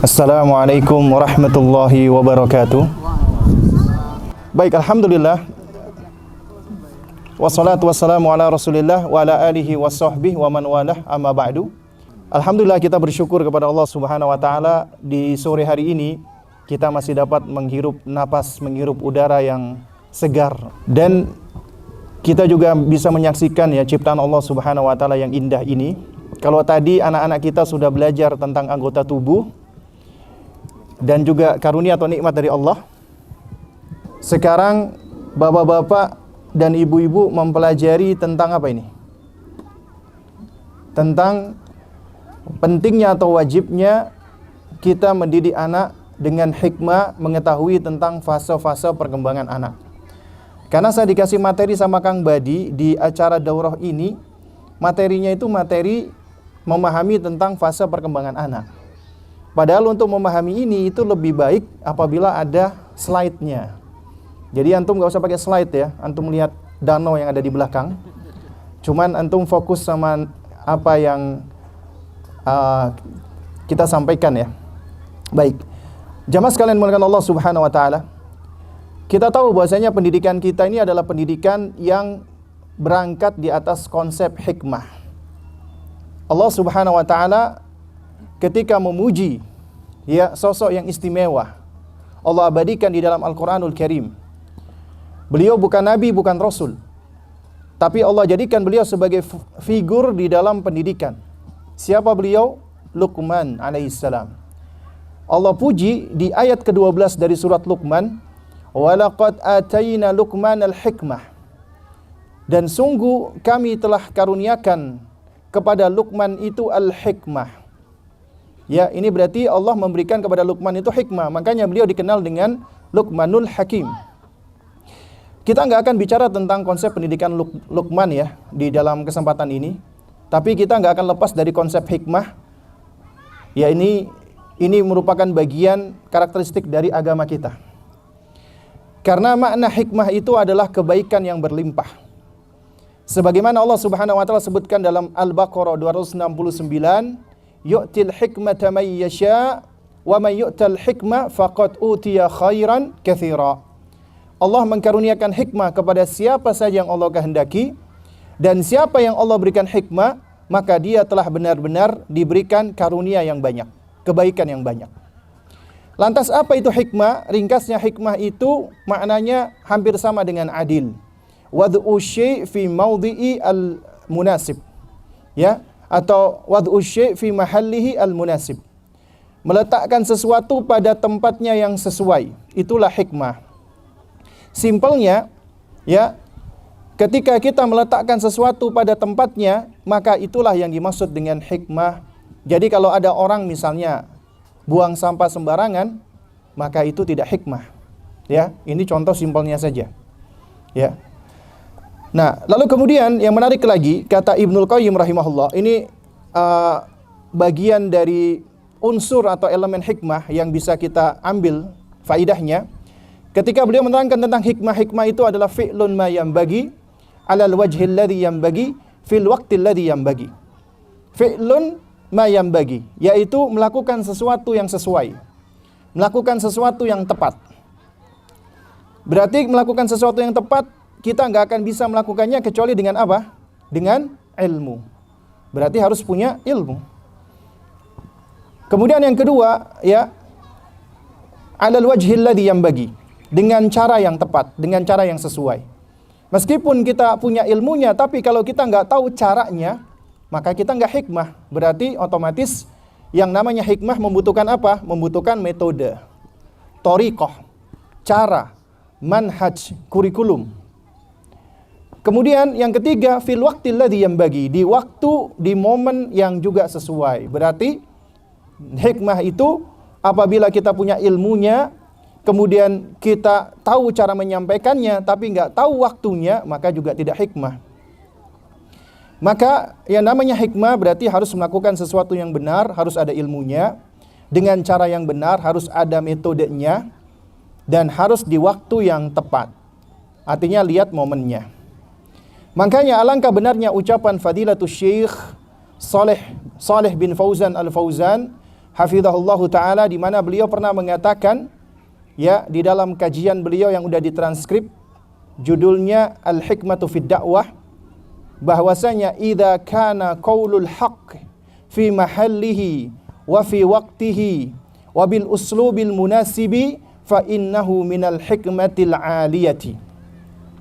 Assalamualaikum warahmatullahi wabarakatuh. Baik, alhamdulillah. Wassalatu wassalamu ala Rasulillah wa ala alihi wa sahbihi wa man walah, amma ba'du. Alhamdulillah, kita bersyukur kepada Allah Subhanahu wa taala di sore hari ini kita masih dapat menghirup napas, menghirup udara yang segar, dan kita juga bisa menyaksikan ya ciptaan Allah Subhanahu wa taala yang indah ini. Kalau tadi anak-anak kita sudah belajar tentang anggota tubuh dan juga karunia atau nikmat dari Allah, sekarang bapak-bapak dan ibu-ibu mempelajari tentang apa ini? Tentang pentingnya atau wajibnya kita mendidik anak dengan hikmah, mengetahui tentang fase-fase perkembangan anak. Karena saya dikasih materi sama Kang Badi di acara daurah ini, materinya itu materi memahami tentang fase perkembangan anak. Padahal untuk memahami ini itu lebih baik apabila ada slide-nya. Jadi antum gak usah pakai slide ya, antum lihat danau yang ada di belakang. Cuman antum fokus sama apa yang kita sampaikan ya. Baik, jamaah sekalian muliakan Allah Subhanahu wa taala. Kita tahu bahwasanya pendidikan kita ini adalah pendidikan yang berangkat di atas konsep hikmah. Allah Subhanahu wa taala ketika memuji ya sosok yang istimewa, Allah abadikan di dalam Al-Qur'anul Karim. Beliau bukan nabi, bukan rasul, tapi Allah jadikan beliau sebagai figur di dalam pendidikan. Siapa beliau? Luqman alaihissalam. Allah puji di ayat ke-12 dari surat Luqman, "Walaqad atayna Luqmanal hikmah." Dan sungguh kami telah karuniakan kepada Luqman itu al-hikmah. Ya, ini berarti Allah memberikan kepada Luqman itu hikmah. Makanya beliau dikenal dengan Luqmanul Hakim. Kita nggak akan bicara tentang konsep pendidikan Luqman ya di dalam kesempatan ini. Tapi kita nggak akan lepas dari konsep hikmah. Ya, ini merupakan bagian karakteristik dari agama kita. Karena makna hikmah itu adalah kebaikan yang berlimpah. Sebagaimana Allah Subhanahu wa taala sebutkan dalam Al-Baqarah 269, yu'til hikmata may yasha wa may yu'tal hikmah faqad utiya khairan katsira. Allah mengkaruniakan hikmah kepada siapa saja yang Allah kehendaki, dan siapa yang Allah berikan hikmah, maka dia telah benar-benar diberikan karunia yang banyak, kebaikan yang banyak. Lantas apa itu hikmah? Ringkasnya hikmah itu maknanya hampir sama dengan adil. Wad'u syai' fi mawdi'i al-munasib. Ya, atau wad'u syai' fi mahallihi al-munasib. Meletakkan sesuatu pada tempatnya yang sesuai. Itulah hikmah. Simpelnya, ya, ketika kita meletakkan sesuatu pada tempatnya, maka itulah yang dimaksud dengan hikmah. Jadi kalau ada orang misalnya buang sampah sembarangan, maka itu tidak hikmah. Ya, ini contoh simpelnya saja. Ya. Nah, lalu kemudian yang menarik lagi, kata Ibnul Qayyim rahimahullah, ini bagian dari unsur atau elemen hikmah yang bisa kita ambil faidahnya. Ketika beliau menerangkan tentang hikmah itu adalah fi'lun ma yanbaghi alal wajhil ladzi yanbaghi fil waqtil ladzi yanbaghi. Fi'lun ma yanbaghi, yaitu melakukan sesuatu yang sesuai, melakukan sesuatu yang tepat. Berarti melakukan sesuatu yang tepat, kita nggak akan bisa melakukannya kecuali dengan apa? Dengan ilmu. Berarti harus punya ilmu. Kemudian yang kedua, ya, alal wajhil ladzi yanbaghi, dengan cara yang tepat, dengan cara yang sesuai. Meskipun kita punya ilmunya, tapi kalau kita nggak tahu caranya, maka kita nggak hikmah. Berarti otomatis yang namanya hikmah membutuhkan apa? Membutuhkan metode, thoriqah, cara, manhaj, kurikulum. Kemudian yang ketiga, fil waqtil ladzi yanbaghi, di waktu, di momen yang juga sesuai. Berarti hikmah itu apabila kita punya ilmunya, kemudian kita tahu cara menyampaikannya, tapi nggak tahu waktunya, maka juga tidak hikmah. Maka yang namanya hikmah berarti harus melakukan sesuatu yang benar, harus ada ilmunya, dengan cara yang benar, harus ada metodenya, dan harus di waktu yang tepat. Artinya lihat momennya. Makanya alangkah benarnya ucapan Fadilatul Syekh Saleh bin Fauzan Al-Fauzan, hafizahullahu taala, di mana beliau pernah mengatakan ya di dalam kajian beliau yang sudah ditranskrip, judulnya Al-Hikmatu fid Da'wah, bahwasanya idza kana qaulul haqq fi mahallihi wa fi waqtihi wa bil uslubil munasibi fa innahu minal hikmatil aliyati.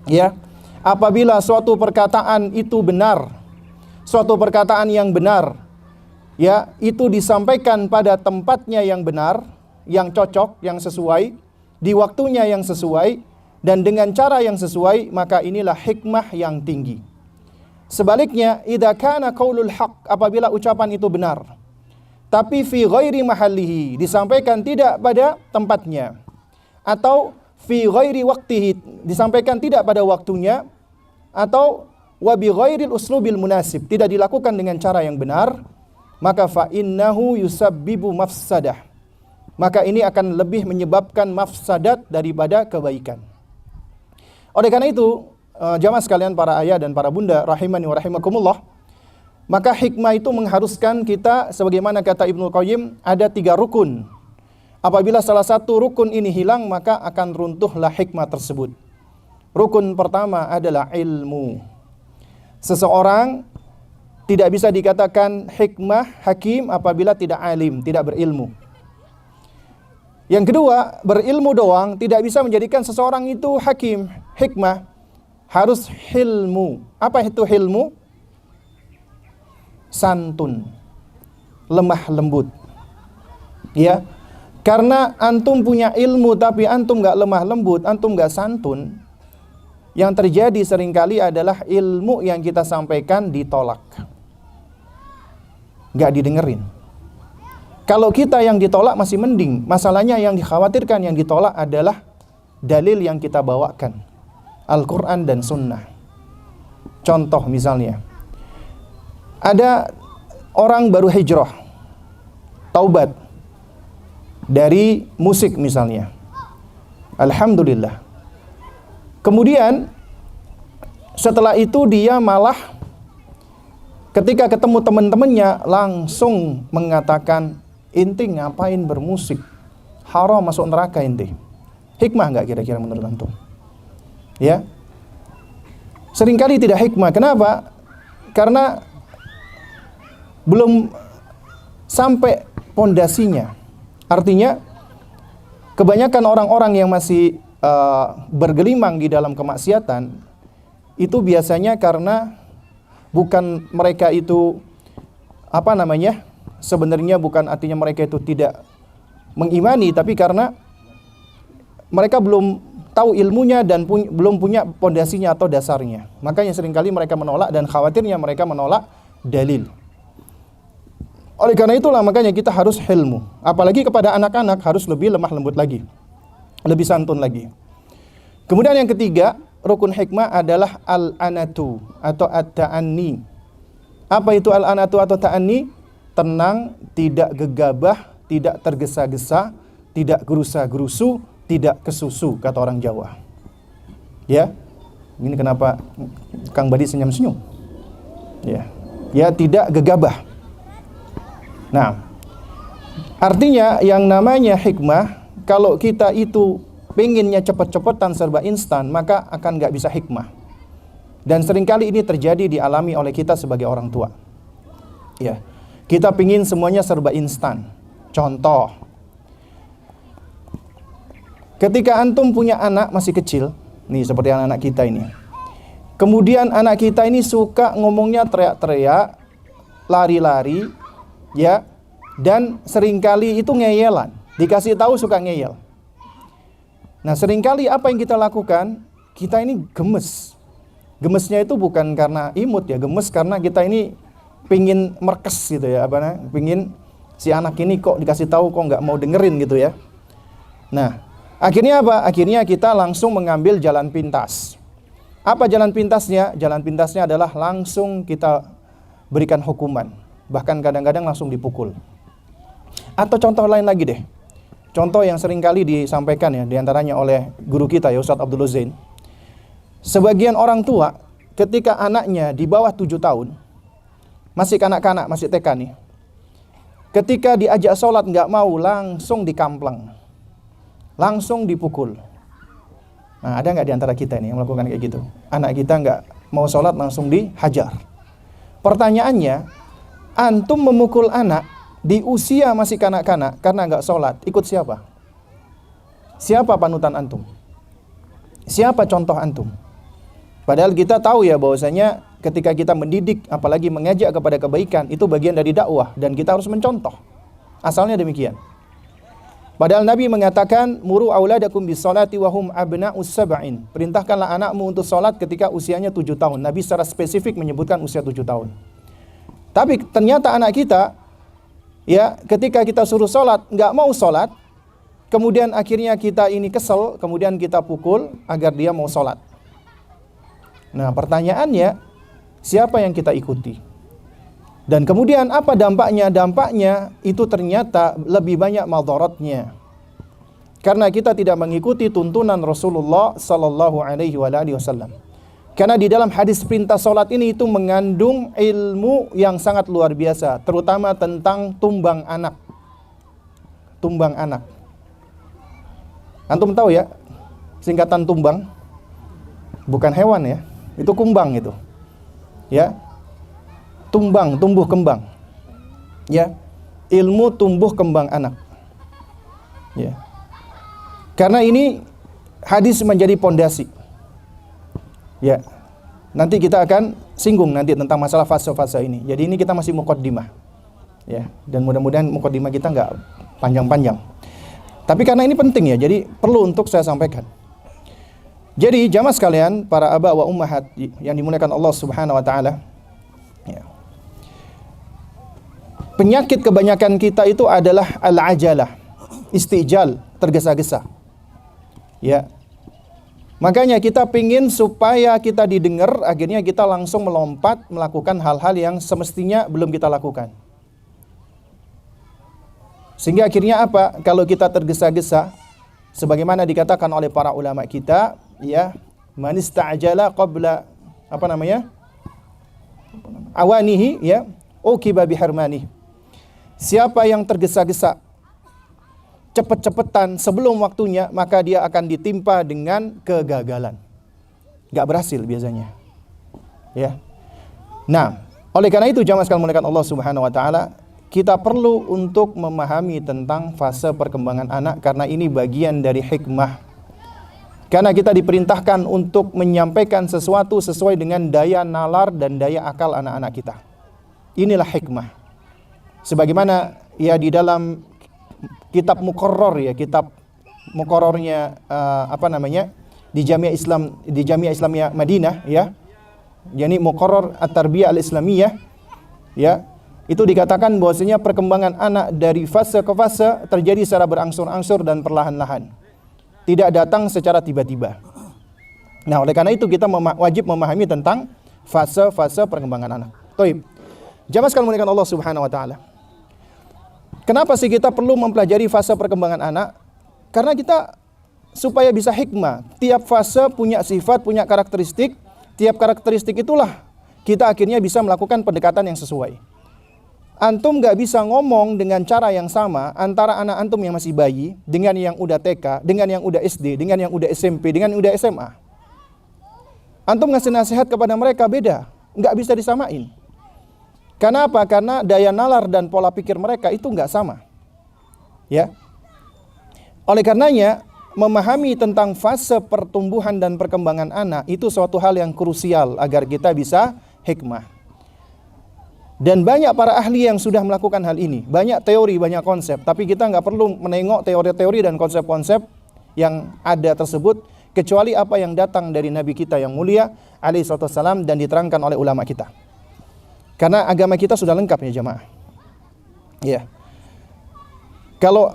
Ya, apabila suatu perkataan itu benar, suatu perkataan yang benar, ya, itu disampaikan pada tempatnya yang benar, yang cocok, yang sesuai, di waktunya yang sesuai, dan dengan cara yang sesuai, maka inilah hikmah yang tinggi. Sebaliknya, idza kana qaulul haqq, apabila ucapan itu benar, tapi fi ghairi mahallihi, disampaikan tidak pada tempatnya, atau fi ghairi waqtihi, disampaikan tidak pada waktunya, atau wa bi ghairil uslubil munasib, tidak dilakukan dengan cara yang benar, maka fa innahu yusabbibu mafsadah, maka ini akan lebih menyebabkan mafsadat daripada kebaikan. Oleh karena itu, jamaah sekalian, para ayah dan para bunda rahimani wa rahimakumullah, maka hikmah itu mengharuskan kita, sebagaimana kata Ibnu Qayyim, ada 3 rukun. Apabila salah satu rukun ini hilang, maka akan runtuhlah hikmah tersebut. Rukun pertama adalah ilmu. Seseorang tidak bisa dikatakan hikmah, hakim apabila tidak alim, tidak berilmu. Yang kedua, berilmu doang tidak bisa menjadikan seseorang itu hakim, hikmah. Harus hilmu. Apa itu hilmu? Santun, lemah lembut. Ya, karena antum punya ilmu tapi antum gak lemah lembut, antum gak santun, yang terjadi seringkali adalah ilmu yang kita sampaikan ditolak, gak didengerin. Kalau kita yang ditolak masih mending. Masalahnya yang dikhawatirkan, yang ditolak adalah dalil yang kita bawakan, Al-Quran dan Sunnah. Contoh misalnya, ada orang baru hijrah, taubat dari musik misalnya, alhamdulillah. Kemudian setelah itu dia malah ketika ketemu teman-temannya langsung mengatakan, inti ngapain bermusik, haram, masuk neraka inti. Hikmah nggak kira-kira menurut antum? Ya, seringkali tidak hikmah. Kenapa? Karena belum sampai pondasinya. Artinya kebanyakan orang-orang yang masih bergelimang di dalam kemaksiatan itu biasanya karena bukan mereka itu sebenarnya bukan artinya mereka itu tidak mengimani, tapi karena mereka belum tahu ilmunya dan belum punya pondasinya atau dasarnya. Makanya seringkali mereka menolak, dan khawatirnya mereka menolak dalil. Oleh karena itulah makanya kita harus ilmu. Apalagi kepada anak-anak harus lebih lemah lembut lagi, lebih santun lagi. Kemudian yang ketiga, rukun hikmah adalah al-anatu atau at-ta'anni. Apa itu al-anatu atau ta'anni? Tenang, tidak gegabah, tidak tergesa-gesa, tidak gerusa-gerusu, tidak kesusu, kata orang Jawa. Ya, ini kenapa Kang Badi senyum-senyum? Ya, tidak gegabah. Nah, artinya yang namanya hikmah, kalau kita itu pengennya cepet-cepetan serba instan, maka akan gak bisa hikmah. Dan seringkali ini terjadi dialami oleh kita sebagai orang tua. Ya, kita pingin semuanya serba instan. Contoh, ketika antum punya anak masih kecil, nih seperti anak-anak kita ini. Kemudian anak kita ini suka ngomongnya teriak-teriak, lari-lari, ya, dan seringkali itu ngeyelan. Dikasih tahu suka ngeyel. Nah, seringkali apa yang kita lakukan? Kita ini gemes. Gemesnya itu bukan karena imut ya, gemes karena kita ini pingin merkes gitu ya, pingin si anak ini kok dikasih tahu kok nggak mau dengerin gitu ya. Nah, akhirnya apa? Akhirnya kita langsung mengambil jalan pintas. Apa jalan pintasnya? Jalan pintasnya adalah langsung kita berikan hukuman, bahkan kadang-kadang langsung dipukul. Atau contoh lain lagi deh. Contoh yang sering kali disampaikan ya, diantaranya oleh guru kita ya, Ustadz Abdul Zain. Sebagian orang tua ketika anaknya di bawah 7 tahun, masih kanak-kanak, masih TK nih, ketika diajak sholat nggak mau, langsung dikampleng, langsung dipukul. Nah, ada nggak di antara kita ini yang melakukan kayak gitu? Anak kita nggak mau sholat langsung dihajar. Pertanyaannya, antum memukul anak di usia masih kanak-kanak karena nggak sholat, ikut siapa? Siapa panutan antum? Siapa contoh antum? Padahal kita tahu ya bahwasanya ketika kita mendidik, apalagi mengajak kepada kebaikan, itu bagian dari dakwah dan kita harus mencontoh. Asalnya demikian. Padahal Nabi mengatakan, muru auladakum bis-sholati wa hum abna'us sab'in. Perintahkanlah anakmu untuk sholat ketika usianya 7 tahun. Nabi secara spesifik menyebutkan usia 7 tahun. Tapi ternyata anak kita, ya, ketika kita suruh sholat, nggak mau sholat, kemudian akhirnya kita ini kesel, kemudian kita pukul agar dia mau sholat. Nah, pertanyaannya, siapa yang kita ikuti? Dan kemudian apa dampaknya? Dampaknya itu ternyata lebih banyak madharatnya. Karena kita tidak mengikuti tuntunan Rasulullah sallallahu alaihi wasallam. Karena di dalam hadis perintah salat ini itu mengandung ilmu yang sangat luar biasa, terutama tentang tumbang anak. Tumbang anak. Antum tahu ya, singkatan tumbang? Bukan hewan ya. Itu kumbang itu. Ya. Tumbang, tumbuh kembang. Ya. Ilmu tumbuh kembang anak. Ya. Karena ini hadis menjadi pondasi. Ya. Nanti kita akan singgung nanti tentang masalah fase-fase ini. Jadi ini kita masih muqaddimah. Ya, dan mudah-mudahan muqaddimah kita enggak panjang-panjang. Tapi karena ini penting ya, jadi perlu untuk saya sampaikan. Jadi jamaah sekalian, para aba wa ummahat yang dimuliakan Allah Subhanahu wa taala. Ya. Penyakit kebanyakan kita itu adalah al-ajalah, istijal, tergesa-gesa. Ya. Makanya kita pingin supaya kita didengar, akhirnya kita langsung melompat melakukan hal-hal yang semestinya belum kita lakukan. Sehingga akhirnya apa? Kalau kita tergesa-gesa, sebagaimana dikatakan oleh para ulama kita, ya, man ista'jala qabla awanihi, ya, uqiba biharmanihi. Siapa yang tergesa-gesa, cepet-cepetan sebelum waktunya, maka dia akan ditimpa dengan kegagalan. Gak berhasil biasanya. Ya. Nah, oleh karena itu jamaah sekalian muliakan Allah Subhanahu wa taala, kita perlu untuk memahami tentang fase perkembangan anak karena ini bagian dari hikmah. Karena kita diperintahkan untuk menyampaikan sesuatu sesuai dengan daya nalar dan daya akal anak-anak kita. Inilah hikmah. Sebagaimana ya di dalam kitab muqarrar ya, kitab muqarrarnya di Jamiah Islamiyah Madinah ya. Yani muqarrar at-tarbiyah al-islamiyah ya. Itu dikatakan bahwasanya perkembangan anak dari fase ke fase terjadi secara berangsur-angsur dan perlahan-lahan. Tidak datang secara tiba-tiba. Nah, oleh karena itu kita wajib memahami tentang fase-fase perkembangan anak. Baik. Jamaah sekalian muliakan Allah Subhanahu wa taala. Kenapa sih kita perlu mempelajari fase perkembangan anak? Karena kita supaya bisa hikmah. Tiap fase punya sifat, punya karakteristik. Tiap karakteristik itulah kita akhirnya bisa melakukan pendekatan yang sesuai. Antum gak bisa ngomong dengan cara yang sama antara anak antum yang masih bayi dengan yang udah TK, dengan yang udah SD, dengan yang udah SMP, dengan yang udah SMA. Antum ngasih nasihat kepada mereka beda, gak bisa disamain. Karena apa? Karena daya nalar dan pola pikir mereka itu gak sama. Ya. Oleh karenanya, memahami tentang fase pertumbuhan dan perkembangan anak itu suatu hal yang krusial agar kita bisa hikmah. Dan banyak para ahli yang sudah melakukan hal ini. Banyak teori, banyak konsep. Tapi kita nggak perlu menengok teori-teori dan konsep-konsep yang ada tersebut. Kecuali apa yang datang dari Nabi kita yang mulia alaihi wassalam dan diterangkan oleh ulama kita. Karena agama kita sudah lengkap ya jamaah. Ya. Kalau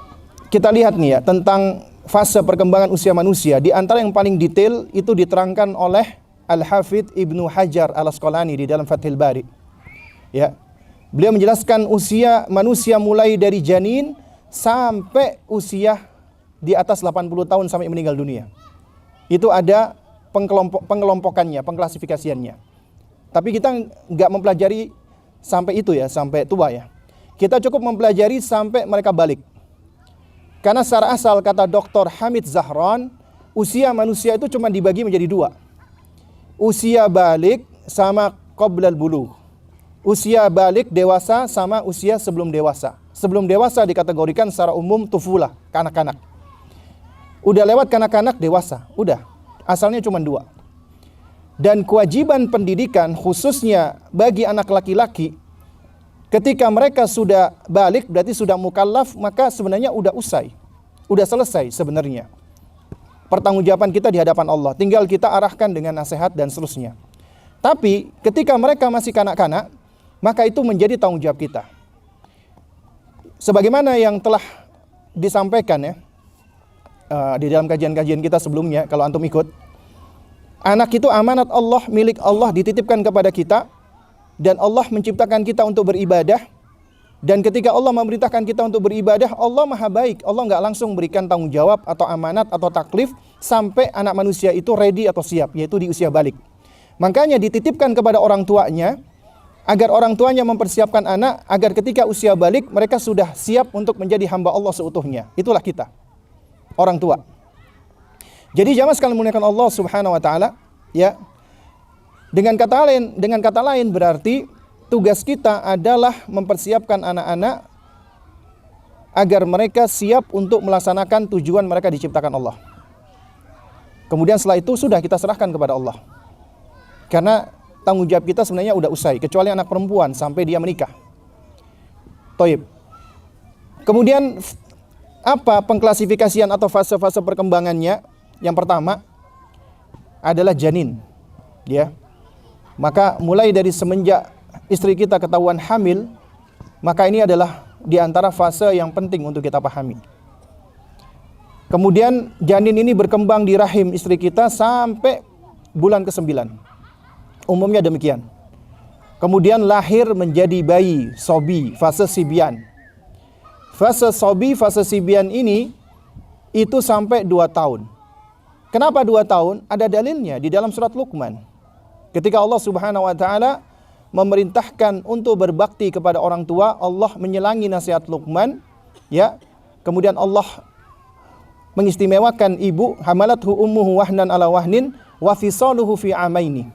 kita lihat nih ya tentang fase perkembangan usia manusia. Di antara yang paling detail itu diterangkan oleh Al-Hafidh Ibnu Hajar Al-Asqalani di dalam Fathul Bari. Ya, beliau menjelaskan usia manusia mulai dari janin sampai usia di atas 80 tahun sampai meninggal dunia. Itu ada pengelompokannya, pengklasifikasiannya. Tapi kita nggak mempelajari sampai itu ya, sampai tua ya. kita cukup mempelajari sampai mereka balik. Karena secara asal kata Dr. Hamid Zahran, usia manusia itu cuma dibagi menjadi dua. Usia balik sama qoblal bulugh. Usia balik dewasa sama usia sebelum dewasa. Sebelum dewasa dikategorikan secara umum tufulah, kanak-kanak. Udah lewat kanak-kanak dewasa, udah. Asalnya cuma dua. Dan kewajiban pendidikan khususnya bagi anak laki-laki, ketika mereka sudah balik, berarti sudah mukallaf, maka sebenarnya udah usai. Udah selesai sebenarnya. Pertanggungjawaban kita di hadapan Allah. Tinggal kita arahkan dengan nasihat dan seterusnya. Tapi ketika mereka masih kanak-kanak, maka itu menjadi tanggung jawab kita. Sebagaimana yang telah disampaikan ya, di dalam kajian-kajian kita sebelumnya, kalau antum ikut, anak itu amanat Allah, milik Allah, dititipkan kepada kita. Dan Allah menciptakan kita untuk beribadah. Dan ketika Allah memerintahkan kita untuk beribadah, Allah maha baik. Allah nggak langsung berikan tanggung jawab atau amanat atau taklif sampai anak manusia itu ready atau siap, yaitu di usia balik. Makanya dititipkan kepada orang tuanya, agar orang tuanya mempersiapkan anak, agar ketika usia balik, mereka sudah siap untuk menjadi hamba Allah seutuhnya. Itulah kita, orang tua. Jadi jamaah sekalian memuliakan Allah Subhanahu wa taala, ya. Dengan kata lain berarti tugas kita adalah mempersiapkan anak-anak agar mereka siap untuk melaksanakan tujuan mereka diciptakan Allah. Kemudian setelah itu sudah kita serahkan kepada Allah. Karena tanggung jawab kita sebenarnya udah usai, kecuali anak perempuan sampai dia menikah. Toib. Kemudian apa pengklasifikasian atau fase-fase perkembangannya? Yang pertama adalah janin, ya. Maka mulai dari semenjak istri kita ketahuan hamil, maka ini adalah di antara fase yang penting untuk kita pahami. Kemudian janin ini berkembang di rahim istri kita sampai bulan ke-9. Umumnya demikian. Kemudian lahir menjadi bayi, sobi, fase sibian. Fase sobi, fase sibian ini itu sampai 2 tahun. Kenapa 2 tahun? Ada dalilnya di dalam surat Luqman. Ketika Allah Subhanahu wa taala memerintahkan untuk berbakti kepada orang tua, Allah menyelangi nasihat Luqman, ya. Kemudian Allah mengistimewakan ibu, hamalathu ummuhu wahnan ala wahnin wa fisaluhu fi amaini.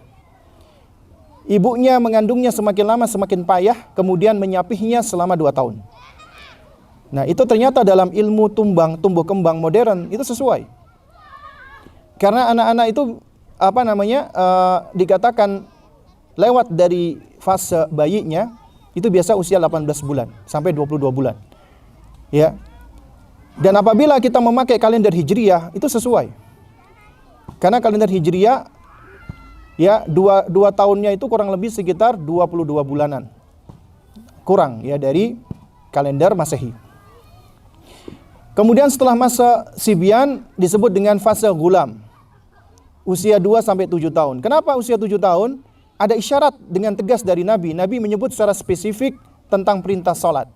Ibunya mengandungnya semakin lama semakin payah, kemudian menyapihnya selama 2 tahun. Nah, itu ternyata dalam ilmu tumbuh kembang modern itu sesuai. Karena anak-anak itu dikatakan lewat dari fase bayinya itu biasa usia 18 bulan sampai 22 bulan. Ya. Dan apabila kita memakai kalender Hijriyah itu sesuai. Karena kalender Hijriyah ya 2 tahunnya itu kurang lebih sekitar 22 bulanan. Kurang ya dari kalender Masehi. Kemudian setelah masa Sibyan disebut dengan fase gulam. Usia 2 sampai 7 tahun. Kenapa usia 7 tahun? Ada isyarat dengan tegas dari Nabi. Nabi menyebut secara spesifik tentang perintah salat.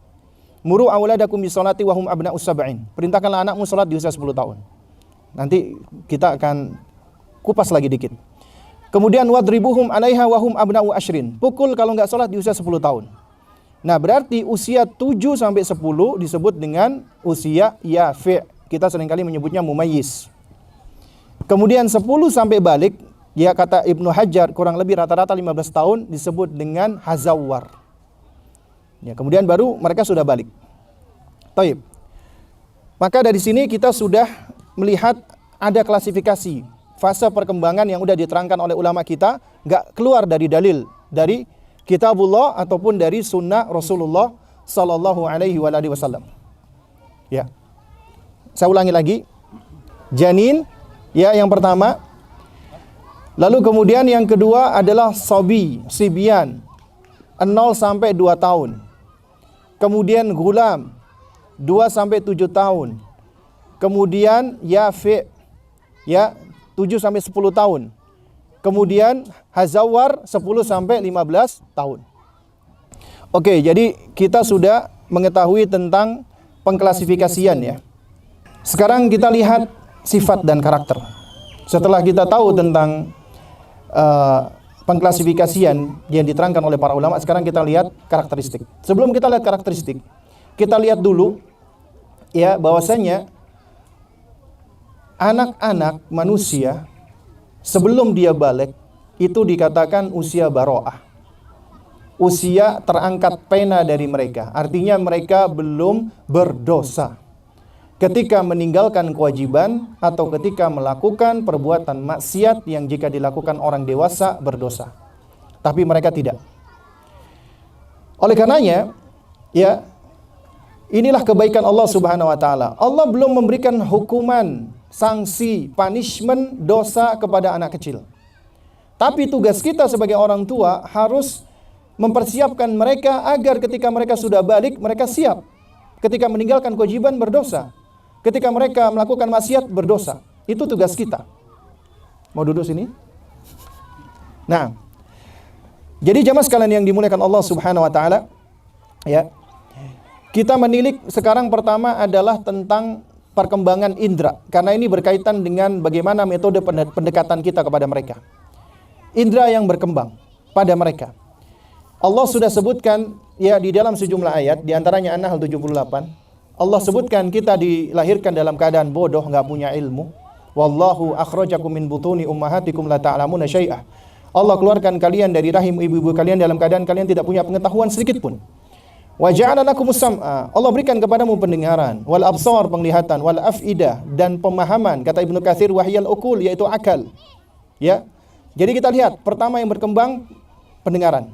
Muru awladakum bisolati wa hum abna'us sab'in. Perintahkanlah anakmu salat di usia 10 tahun. Nanti kita akan kupas lagi dikit. Kemudian wadribuhum 'alaiha wa hum abna'u asyrin. Pukul kalau enggak salat di usia 10 tahun. Nah, berarti usia 7 sampai 10 disebut dengan usia yafi'. Kita seringkali menyebutnya mumayyiz. Kemudian 10 sampai balik, ya kata Ibnu Hajar kurang lebih rata-rata 15 tahun disebut dengan hazawar. Ya, kemudian baru mereka sudah balik. Taib. Maka dari sini kita sudah melihat ada klasifikasi fase perkembangan yang sudah diterangkan oleh ulama kita, enggak keluar dari dalil dari kitabullah ataupun dari sunnah Rasulullah sallallahu alaihi wasallam. Ya. Saya ulangi lagi. Janin ya yang pertama. Lalu kemudian yang kedua adalah sobi, sibian, 0 sampai 2 tahun. Kemudian gulam, 2 sampai 7 tahun. Kemudian yafi, ya 7 sampai 10 tahun. Kemudian hazawar 10 sampai 15 tahun. Oke, jadi kita sudah mengetahui tentang pengklasifikasian ya. Sekarang kita lihat sifat dan karakter. Setelah kita tahu tentang pengklasifikasian yang diterangkan oleh para ulama. Sekarang kita lihat karakteristik. Sebelum kita lihat karakteristik, kita lihat dulu ya bahwasanya anak-anak manusia sebelum dia balik itu dikatakan usia baro'ah. Usia terangkat pena dari mereka. Artinya mereka belum berdosa ketika meninggalkan kewajiban atau ketika melakukan perbuatan maksiat yang jika dilakukan orang dewasa berdosa. Tapi mereka tidak. Oleh karenanya, ya, inilah kebaikan Allah Subhanahu wa taala. Allah belum memberikan hukuman, sanksi, punishment dosa kepada anak kecil. Tapi tugas kita sebagai orang tua harus mempersiapkan mereka agar ketika mereka sudah balik, mereka siap. Ketika meninggalkan kewajiban berdosa. Ketika mereka melakukan maksiat berdosa. Itu tugas kita. Mau duduk sini? Nah, jadi jamaah sekalian yang dimuliakan Allah Subhanahu wa taala, ya. Kita menilik sekarang pertama adalah tentang perkembangan indera, karena ini berkaitan dengan bagaimana metode pendekatan kita kepada mereka. Indera yang berkembang pada mereka. Allah sudah sebutkan ya di dalam sejumlah ayat, di antaranya An-Nahl 78. Allah sebutkan kita dilahirkan dalam keadaan bodoh, enggak punya ilmu. Wallahu akhrajakum min butuni ummahatikum la ta'lamuna syai'ah. Allah keluarkan kalian dari rahim ibu-ibu kalian dalam keadaan kalian tidak punya pengetahuan sedikit pun. Wa ja'ala lakumus sam'a. Allah berikan kepadamu pendengaran, wal absar penglihatan, wal afidah dan pemahaman. Kata Ibnu Katsir wahyal ukul yaitu akal. Ya. Jadi kita lihat, pertama yang berkembang pendengaran.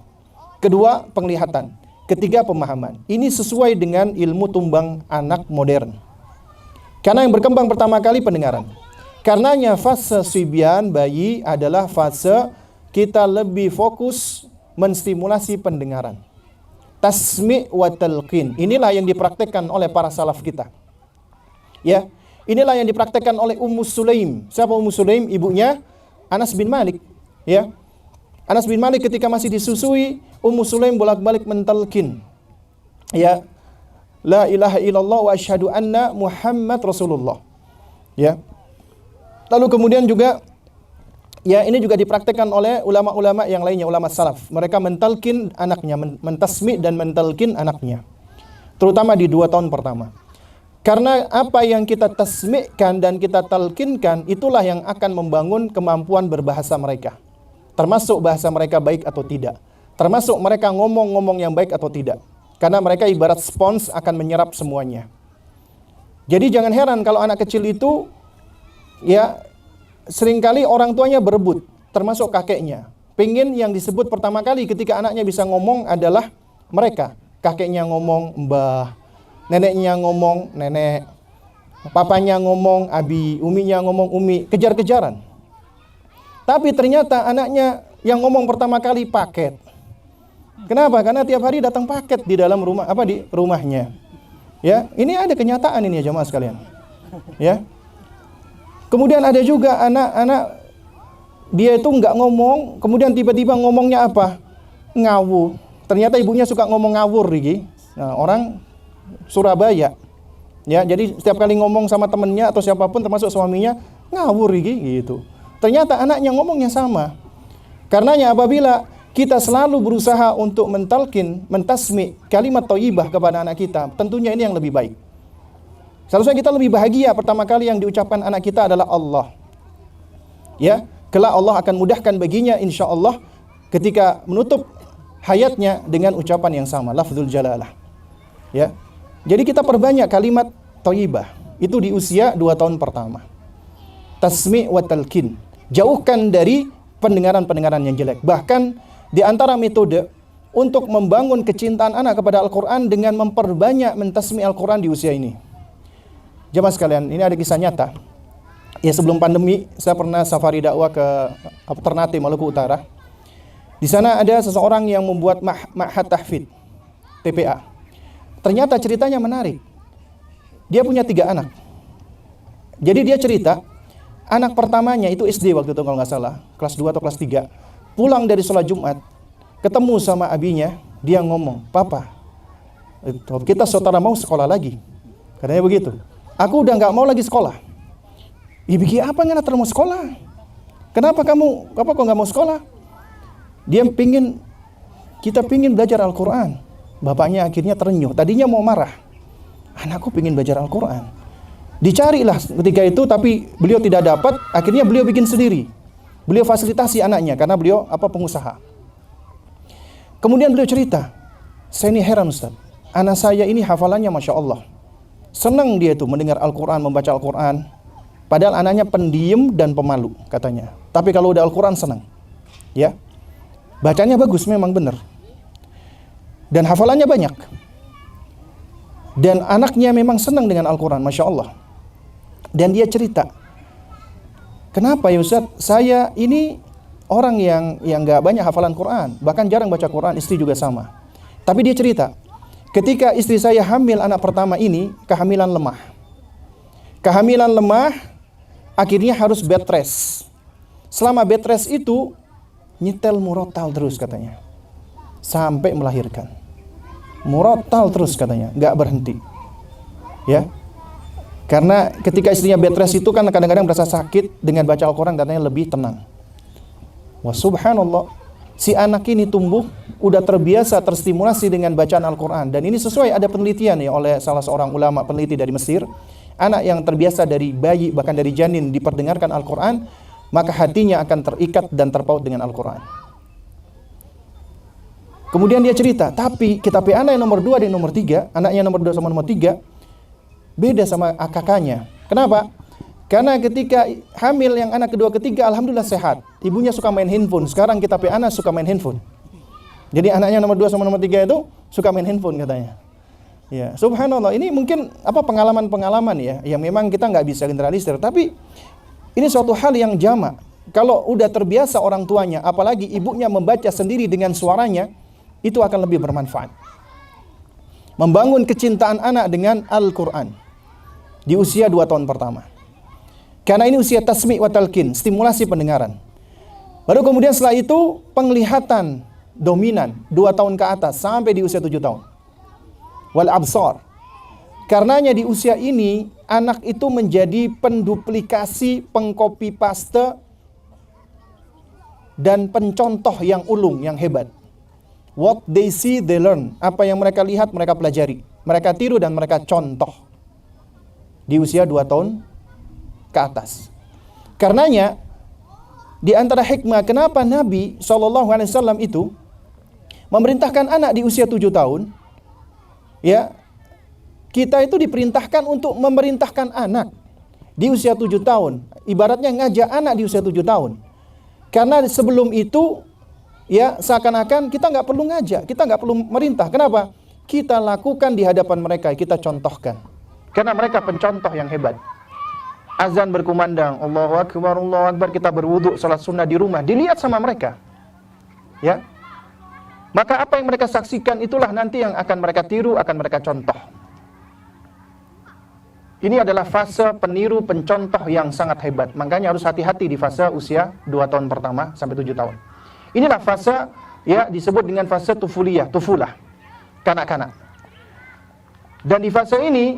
Kedua penglihatan. Ketiga pemahaman. Ini sesuai dengan ilmu tumbang anak modern. Karena yang berkembang pertama kali pendengaran. Karenanya fase sibyan bayi adalah fase kita lebih fokus menstimulasi pendengaran. Tasmi' wa talqin. Inilah yang dipraktekkan oleh para salaf kita. Ya, inilah yang dipraktekkan oleh Ummu Sulaim. Siapa Ummu Sulaim? Ibunya Anas bin Malik. Ya, Anas bin Malik ketika masih disusui, Ummu Sulaim bolak-balik mentalkin. Ya, la ilaha illallah wa asyhadu anna Muhammad Rasulullah. Ya. Lalu kemudian juga ya ini juga dipraktekkan oleh ulama-ulama yang lainnya, ulama salaf. Mereka mentalkin anaknya, mentasmi dan mentalkin anaknya. Terutama di 2 tahun pertama. Karena apa yang kita tasmi'kan dan kita talkinkan itulah yang akan membangun kemampuan berbahasa mereka. Termasuk bahasa mereka baik atau tidak. Termasuk mereka ngomong-ngomong yang baik atau tidak. Karena mereka ibarat spons akan menyerap semuanya. Jadi jangan heran kalau anak kecil itu ya seringkali orang tuanya berebut, termasuk kakeknya. Pengen yang disebut pertama kali ketika anaknya bisa ngomong adalah mereka. Kakeknya ngomong mbah, neneknya ngomong nenek, papanya ngomong abi, uminya ngomong umi, kejar-kejaran. Tapi ternyata anaknya yang ngomong pertama kali paket. Kenapa? Karena tiap hari datang paket di dalam rumah, di rumahnya. Ya, ini ada kenyataan ini ya jemaah sekalian. Ya. Kemudian ada juga anak-anak dia itu nggak ngomong, kemudian tiba-tiba ngomongnya apa? Ngawur. Ternyata ibunya suka ngomong ngawur, Riki. Nah, orang Surabaya. Ya, jadi setiap kali ngomong sama temennya atau siapapun termasuk suaminya, ngawur, Riki, gitu. Ternyata anaknya ngomongnya sama. Karenanya apabila kita selalu berusaha untuk mentalkin, mentasmi kalimat thayyibah kepada anak kita, tentunya ini yang lebih baik. Seharusnya kita lebih bahagia pertama kali yang diucapkan anak kita adalah Allah. Ya, kelak Allah akan mudahkan baginya insyaallah ketika menutup hayatnya dengan ucapan yang sama, lafzul jalalah. Ya. Jadi kita perbanyak kalimat thayyibah itu di usia 2 tahun pertama. Tasmi' wa talqin. Jauhkan dari pendengaran-pendengaran yang jelek. Bahkan di antara metode untuk membangun kecintaan anak kepada Al-Quran dengan memperbanyak mentasmi Al-Quran di usia ini. Jemaah sekalian, ini ada kisah nyata. Ya sebelum pandemi, saya pernah safari dakwah ke Ternate, Maluku Utara. Di sana ada seseorang yang membuat ma'had tahfidz, TPA. Ternyata ceritanya menarik. Dia punya 3 anak. Jadi dia cerita, anak pertamanya itu SD waktu itu kalau nggak salah, kelas 2 atau kelas 3. Pulang dari sholat Jumat, ketemu sama abinya, dia ngomong, "Papa, kita saudara mau sekolah lagi." Katanya begitu. "Aku udah nggak mau lagi sekolah." "Ya bikin apa nggak mau sekolah? Kenapa kok nggak mau sekolah?" Kita pingin belajar Al-Quran. Bapaknya akhirnya terenyuh. Tadinya mau marah. Anakku pingin belajar Al-Quran. Dicarilah ketika itu, tapi beliau tidak dapat. Akhirnya beliau bikin sendiri. Beliau fasilitasi anaknya karena beliau pengusaha. Kemudian beliau cerita, saya ini heran Ustaz, anak saya ini hafalannya Masya Allah. Senang dia itu mendengar Al-Quran, membaca Al-Quran. Padahal anaknya pendiam dan pemalu katanya. Tapi kalau udah Al-Quran senang. Ya, bacanya bagus memang benar. Dan hafalannya banyak. Dan anaknya memang senang dengan Al-Quran, Masya Allah. Dan dia cerita, kenapa ya Ustaz, saya ini orang yang gak banyak hafalan Quran, bahkan jarang baca Quran, istri juga sama. Tapi dia cerita, ketika istri saya hamil anak pertama ini, kehamilan lemah. Kehamilan lemah, akhirnya harus bed rest. Selama bed rest itu, nyetel murotal terus katanya. Sampai melahirkan. Murotal terus katanya, gak berhenti. Ya, karena ketika istrinya bed rest itu kan kadang-kadang merasa sakit, dengan baca Al-Quran katanya lebih tenang. Wah subhanallah, si anak ini tumbuh udah terbiasa terstimulasi dengan bacaan Al-Quran. Dan ini sesuai, ada penelitian ya oleh salah seorang ulama peneliti dari Mesir. Anak yang terbiasa dari bayi, bahkan dari janin diperdengarkan Al-Quran, maka hatinya akan terikat dan terpaut dengan Al-Quran. Kemudian dia cerita, tapi anak yang nomor 2 dan nomor 3, anaknya nomor 2 sama nomor 3 beda sama kakaknya. Kenapa? Karena ketika hamil yang anak kedua ketiga alhamdulillah sehat. Ibunya suka main handphone. Sekarang anak suka main handphone. Jadi anaknya nomor 2 sama nomor 3 itu suka main handphone katanya. Ya, subhanallah, ini mungkin pengalaman-pengalaman ya yang memang kita nggak bisa generalisir, tapi ini suatu hal yang jamak. Kalau udah terbiasa orang tuanya, apalagi ibunya membaca sendiri dengan suaranya, itu akan lebih bermanfaat. Membangun kecintaan anak dengan Al-Quran di usia 2 tahun pertama. Karena ini usia tasmi' wa talqin, stimulasi pendengaran. Baru kemudian setelah itu penglihatan dominan 2 tahun ke atas sampai di usia 7 tahun. Wal absar. Karenanya di usia ini anak itu menjadi penduplikasi, pengcopy paste dan pencontoh yang ulung, yang hebat. What they see, they learn. Apa yang mereka lihat, mereka pelajari. Mereka tiru dan mereka contoh. Di usia 2 tahun ke atas. Karenanya di antara hikmah kenapa Nabi SAW itu memerintahkan anak di usia 7 tahun, ya, kita itu diperintahkan untuk memerintahkan anak di usia 7 tahun. Ibaratnya ngajak anak di usia 7 tahun. Karena sebelum itu, ya, seakan-akan kita nggak perlu ngajak, kita nggak perlu merintah. Kenapa? Kita lakukan di hadapan mereka, kita contohkan. Karena mereka pencontoh yang hebat. Azan berkumandang, Allahu Akbar, Allahu Akbar, kita berwudu, salat sunnah di rumah, dilihat sama mereka. Ya. Maka apa yang mereka saksikan itulah nanti yang akan mereka tiru, akan mereka contoh. Ini adalah fase peniru pencontoh yang sangat hebat. Makanya harus hati-hati di fase usia 2 tahun pertama sampai 7 tahun. Inilah fase, ya, disebut dengan fase tufulah, kanak-kanak. Dan di fase ini,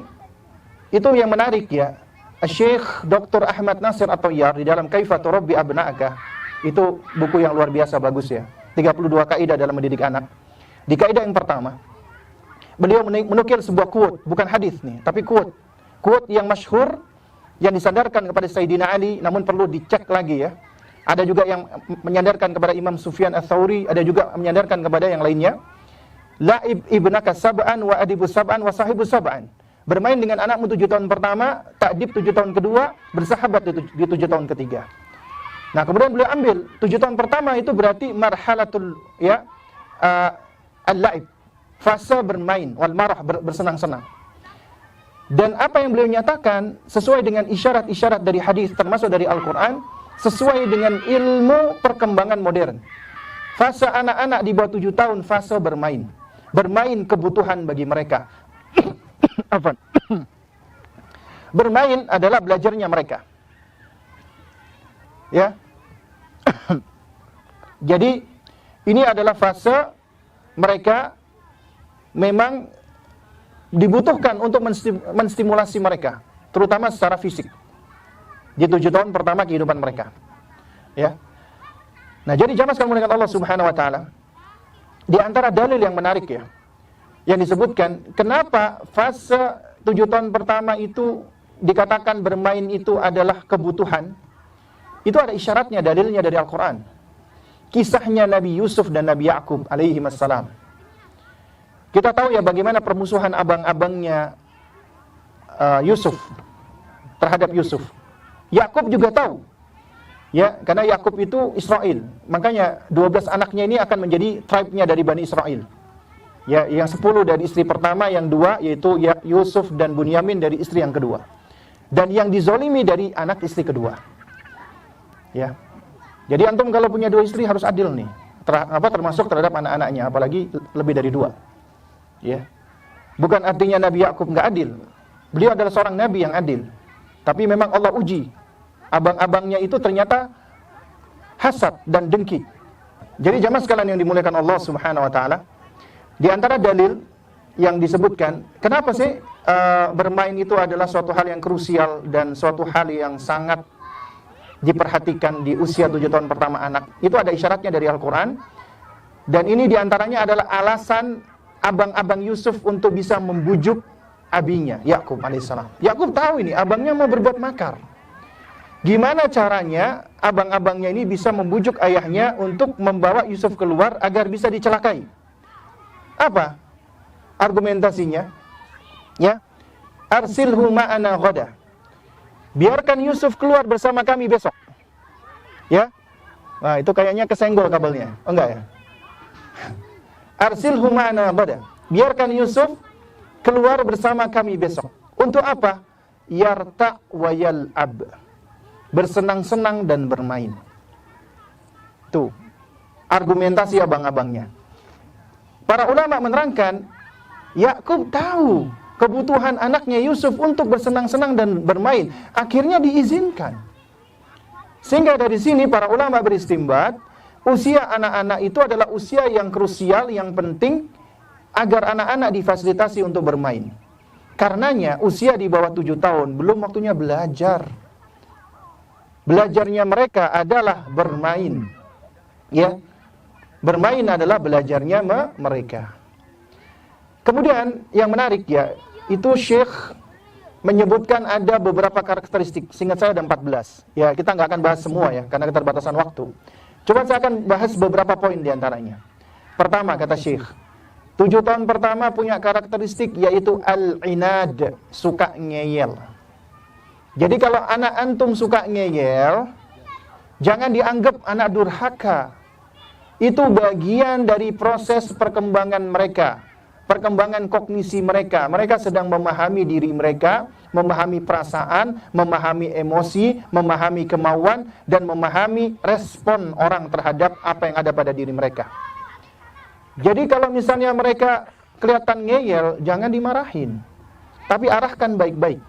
itu yang menarik ya, Syekh Dr. Ahmad Nasir At-Tayyar di dalam Kaifa Turabbi Abna'aka, itu buku yang luar biasa bagus ya, 32 kaidah dalam mendidik anak. Di kaidah yang pertama, beliau menukil sebuah quote, bukan hadis nih, tapi quote yang masyhur, yang disandarkan kepada Sayyidina Ali, namun perlu dicek lagi ya. Ada juga yang menyandarkan kepada Imam Sufyan Ats-Tsauri, ada juga menyandarkan kepada yang lainnya. La'ib ibnaka sab'an wa adibu sab'an wa sahibu sab'an. Bermain dengan anakmu 7 tahun pertama, ta'dib 7 tahun kedua, bersahabat di 7 tahun ketiga. Nah, kemudian beliau ambil 7 tahun pertama itu berarti marhalatul, ya, al-la'ib, fase bermain, wal marah, bersenang-senang. Dan apa yang beliau nyatakan sesuai dengan isyarat-isyarat dari hadis, termasuk dari Al-Quran, sesuai dengan ilmu perkembangan modern. Fase anak-anak di bawah 7 tahun, fase bermain. Bermain kebutuhan bagi mereka. Bermain adalah belajarnya mereka. Ya. Jadi ini adalah fase mereka memang dibutuhkan untuk menstimulasi mereka, terutama secara fisik. Di 7 tahun pertama kehidupan mereka. Ya. Nah, jadi jamaah sekalian dengan Allah Subhanahu wa taala, di antara dalil yang menarik ya, yang disebutkan kenapa fase 7 tahun pertama itu dikatakan bermain itu adalah kebutuhan. Itu ada isyaratnya, dalilnya dari Al-Qur'an. Kisahnya Nabi Yusuf dan Nabi Yakub alaihi wassalam. Kita tahu ya bagaimana permusuhan abang-abangnya Yusuf terhadap Yusuf. Yakub juga tahu. Ya, karena Yakub itu Israel. Makanya 12 anaknya ini akan menjadi tribe-nya dari Bani Israel. Ya, yang 10 dari istri pertama, yang 2 yaitu Yusuf dan Bunyamin dari istri yang kedua. Dan yang dizolimi dari anak istri kedua. Ya. Jadi antum kalau punya 2 istri harus adil nih. Termasuk terhadap anak-anaknya, apalagi lebih dari 2. Ya. Bukan artinya Nabi Yakub enggak adil. Beliau adalah seorang nabi yang adil. Tapi memang Allah uji abang-abangnya itu ternyata hasad dan dengki. Jadi jamaah sekalian yang dimuliakan Allah Subhanahu wa taala, di antara dalil yang disebutkan, kenapa sih bermain itu adalah suatu hal yang krusial dan suatu hal yang sangat diperhatikan di usia 7 tahun pertama anak. Itu ada isyaratnya dari Al-Qur'an. Dan ini di antaranya adalah alasan abang-abang Yusuf untuk bisa membujuk abinya, Yakub alaihissalam. Yakub tahu ini abangnya mau berbuat makar. Gimana caranya abang-abangnya ini bisa membujuk ayahnya untuk membawa Yusuf keluar agar bisa dicelakai? Apa argumentasinya? Ya, arsilhu ma'ana ghada. Biarkan Yusuf keluar bersama kami besok. Ya, nah itu kayaknya kesenggol kabelnya. Oh enggak ya? Arsilhu ma'ana ghada. Biarkan Yusuf keluar bersama kami besok. Untuk apa? Yarta wa yal'ab. Bersenang-senang dan bermain. Tuh, argumentasi abang-abangnya. Para ulama menerangkan, Yakub tahu kebutuhan anaknya Yusuf untuk bersenang-senang dan bermain. Akhirnya diizinkan. Sehingga dari sini para ulama beristimbat, usia anak-anak itu adalah usia yang krusial, yang penting agar anak-anak difasilitasi untuk bermain. Karenanya usia di bawah 7 tahun belum waktunya belajar. Belajarnya mereka adalah bermain. Ya. Bermain adalah belajarnya mereka. Kemudian yang menarik ya, itu Syekh menyebutkan ada beberapa karakteristik. Seingat saya ada 14. Ya, kita nggak akan bahas semua ya, karena keterbatasan waktu. Coba saya akan bahas beberapa poin di antaranya. Pertama, kata Syekh, 7 tahun pertama punya karakteristik yaitu al-inad, suka ngeyel. Jadi kalau anak antum suka ngeyel, jangan dianggap anak durhaka. Itu bagian dari proses perkembangan mereka, perkembangan kognisi mereka. Mereka sedang memahami diri mereka, memahami perasaan, memahami emosi, memahami kemauan, dan memahami respon orang terhadap apa yang ada pada diri mereka. Jadi kalau misalnya mereka kelihatan ngeyel, jangan dimarahin, tapi arahkan baik-baik.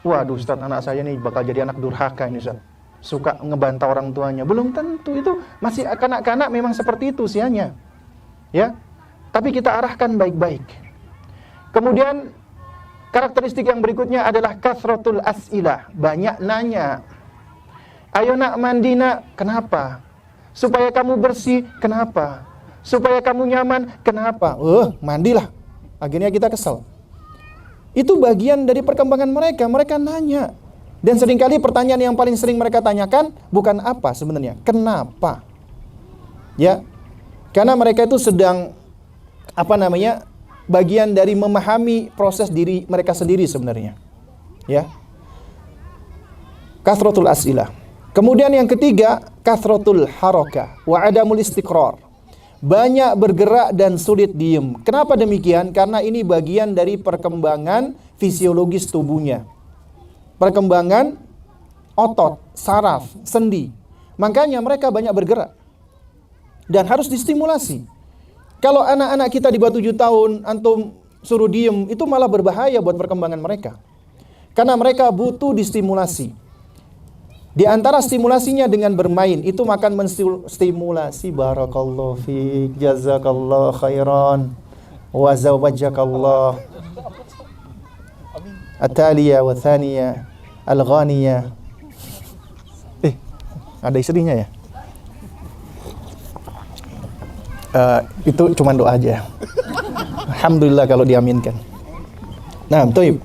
Waduh Ustaz, anak saya nih bakal jadi anak durhaka ini Ustaz, suka ngebantah orang tuanya. Belum tentu, itu masih kanak-kanak memang seperti itu usianya. Ya, tapi kita arahkan baik-baik. Kemudian karakteristik yang berikutnya adalah kasratul as'ilah, banyak nanya. Ayo nak mandi nak, kenapa? Supaya kamu bersih, kenapa? Supaya kamu nyaman, kenapa? Mandilah. Akhirnya kita kesel. Itu bagian dari perkembangan mereka. Mereka nanya. Dan seringkali pertanyaan yang paling sering mereka tanyakan bukan apa sebenarnya, kenapa? Ya. Karena mereka itu sedang bagian dari memahami proses diri mereka sendiri sebenarnya. Ya. Kasratul as'ilah. Kemudian yang ketiga, kasratul haraka wa adamul istiqrar. Banyak bergerak dan sulit diem. Kenapa demikian? Karena ini bagian dari perkembangan fisiologis tubuhnya. Perkembangan otot, saraf, sendi. Makanya mereka banyak bergerak. Dan harus distimulasi. Kalau anak-anak kita di bawah 7 tahun, antum suruh diem, itu malah berbahaya buat perkembangan mereka. Karena mereka butuh distimulasi. Di antara stimulasinya dengan bermain, itu makan menstimulasi. Barakallahu fiik, jazakallahu khairan, wa zawwajakallah. At-taliyah wa thaniyah, al-ghaniyah. Ada istrinya ya? Itu cuma doa aja. Alhamdulillah kalau diaminkan. Nah, Toib.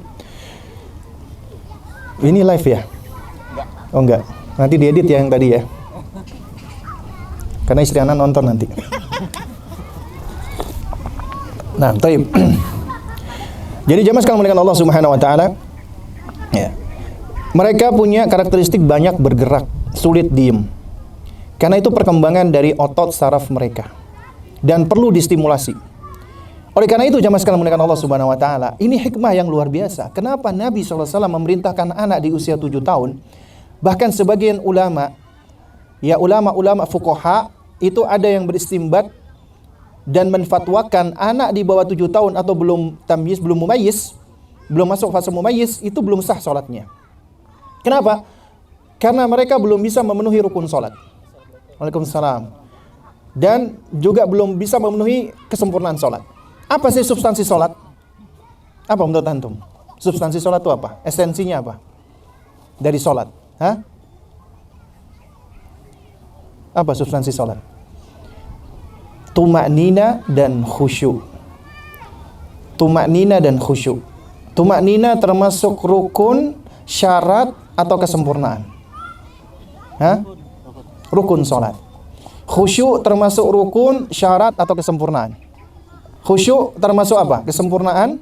Ini live ya? Oh enggak. Nanti diedit ya yang tadi ya. Karena istri anak nonton nanti. Nah, Toib. Jadi jamaah sekalian dengan Allah Subhanahu wa taala, ya. Mereka punya karakteristik banyak bergerak, sulit diem. Karena itu perkembangan dari otot saraf mereka dan perlu distimulasi. Oleh karena itu jamaah sekalian dengan Allah Subhanahu wa taala, ini hikmah yang luar biasa. Kenapa Nabi SAW memerintahkan anak di usia 7 tahun? Bahkan sebagian ulama, ya ulama-ulama fuqaha itu ada yang beristimbat dan menfatwakan anak di bawah 7 tahun atau belum tamyiz, belum mumayyiz, belum masuk fase mumayyiz, itu belum sah sholatnya. Kenapa? Karena mereka belum bisa memenuhi rukun sholat. Waalaikumsalam. Dan juga belum bisa memenuhi kesempurnaan sholat. Apa sih substansi sholat? Apa menurut antum? Substansi sholat itu apa? Esensinya apa? Dari sholat? Hah? Apa substansi sholat? Tumaknina dan khusyuk. Tumaknina dan khusyuk. Tumaknina termasuk rukun, syarat atau kesempurnaan. Hah? Rukun sholat. Khusyuk termasuk rukun, syarat atau kesempurnaan. Khusyuk termasuk apa? Kesempurnaan,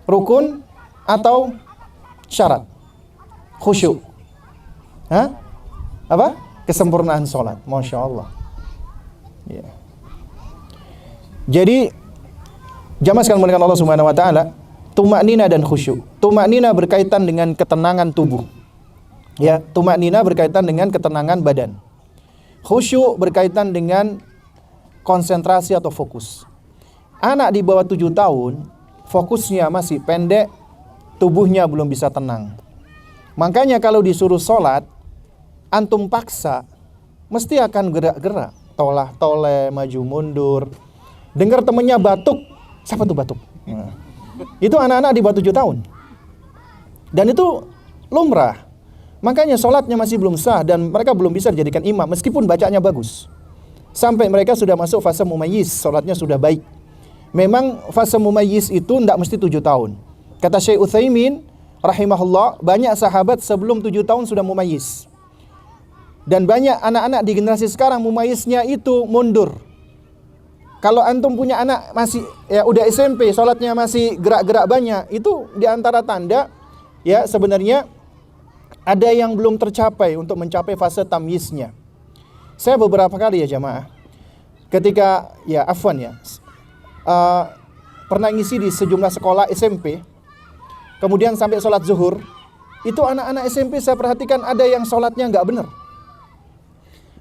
rukun atau syarat. Khusyuk. Hah? Apa? Kesempurnaan sholat. Masya Allah. Ya. Jadi jamaah sekalian muliakan Allah Subhanahu wa taala, tumaknina dan khusyuk. Tumaknina berkaitan dengan ketenangan tubuh. Ya, tumaknina berkaitan dengan ketenangan badan. Khusyuk berkaitan dengan konsentrasi atau fokus. Anak di bawah 7 tahun fokusnya masih pendek, tubuhnya belum bisa tenang. Makanya kalau disuruh sholat, antum paksa, mesti akan gerak-gerak, tolah-toleh, maju mundur. Dengar temennya batuk, siapa tuh batuk? Nah, itu anak-anak di bawah 7 tahun. Dan itu lumrah. Makanya sholatnya masih belum sah dan mereka belum bisa dijadikan imam meskipun bacanya bagus. Sampai mereka sudah masuk fase mumayyiz, sholatnya sudah baik. Memang fase mumayyiz itu tidak mesti 7 tahun. Kata Syekh Utsaimin rahimahullah, banyak sahabat sebelum 7 tahun sudah mumayyiz. Dan banyak anak-anak di generasi sekarang mumayyiznya itu mundur. Kalau antum punya anak masih ya udah SMP, sholatnya masih gerak-gerak banyak, itu diantara tanda ya sebenarnya ada yang belum tercapai untuk mencapai fase tamyiznya. Saya beberapa kali ya jamaah, ketika ya afwan ya, pernah ngisi di sejumlah sekolah SMP, kemudian sampai sholat zuhur, itu anak-anak SMP saya perhatikan ada yang sholatnya nggak benar.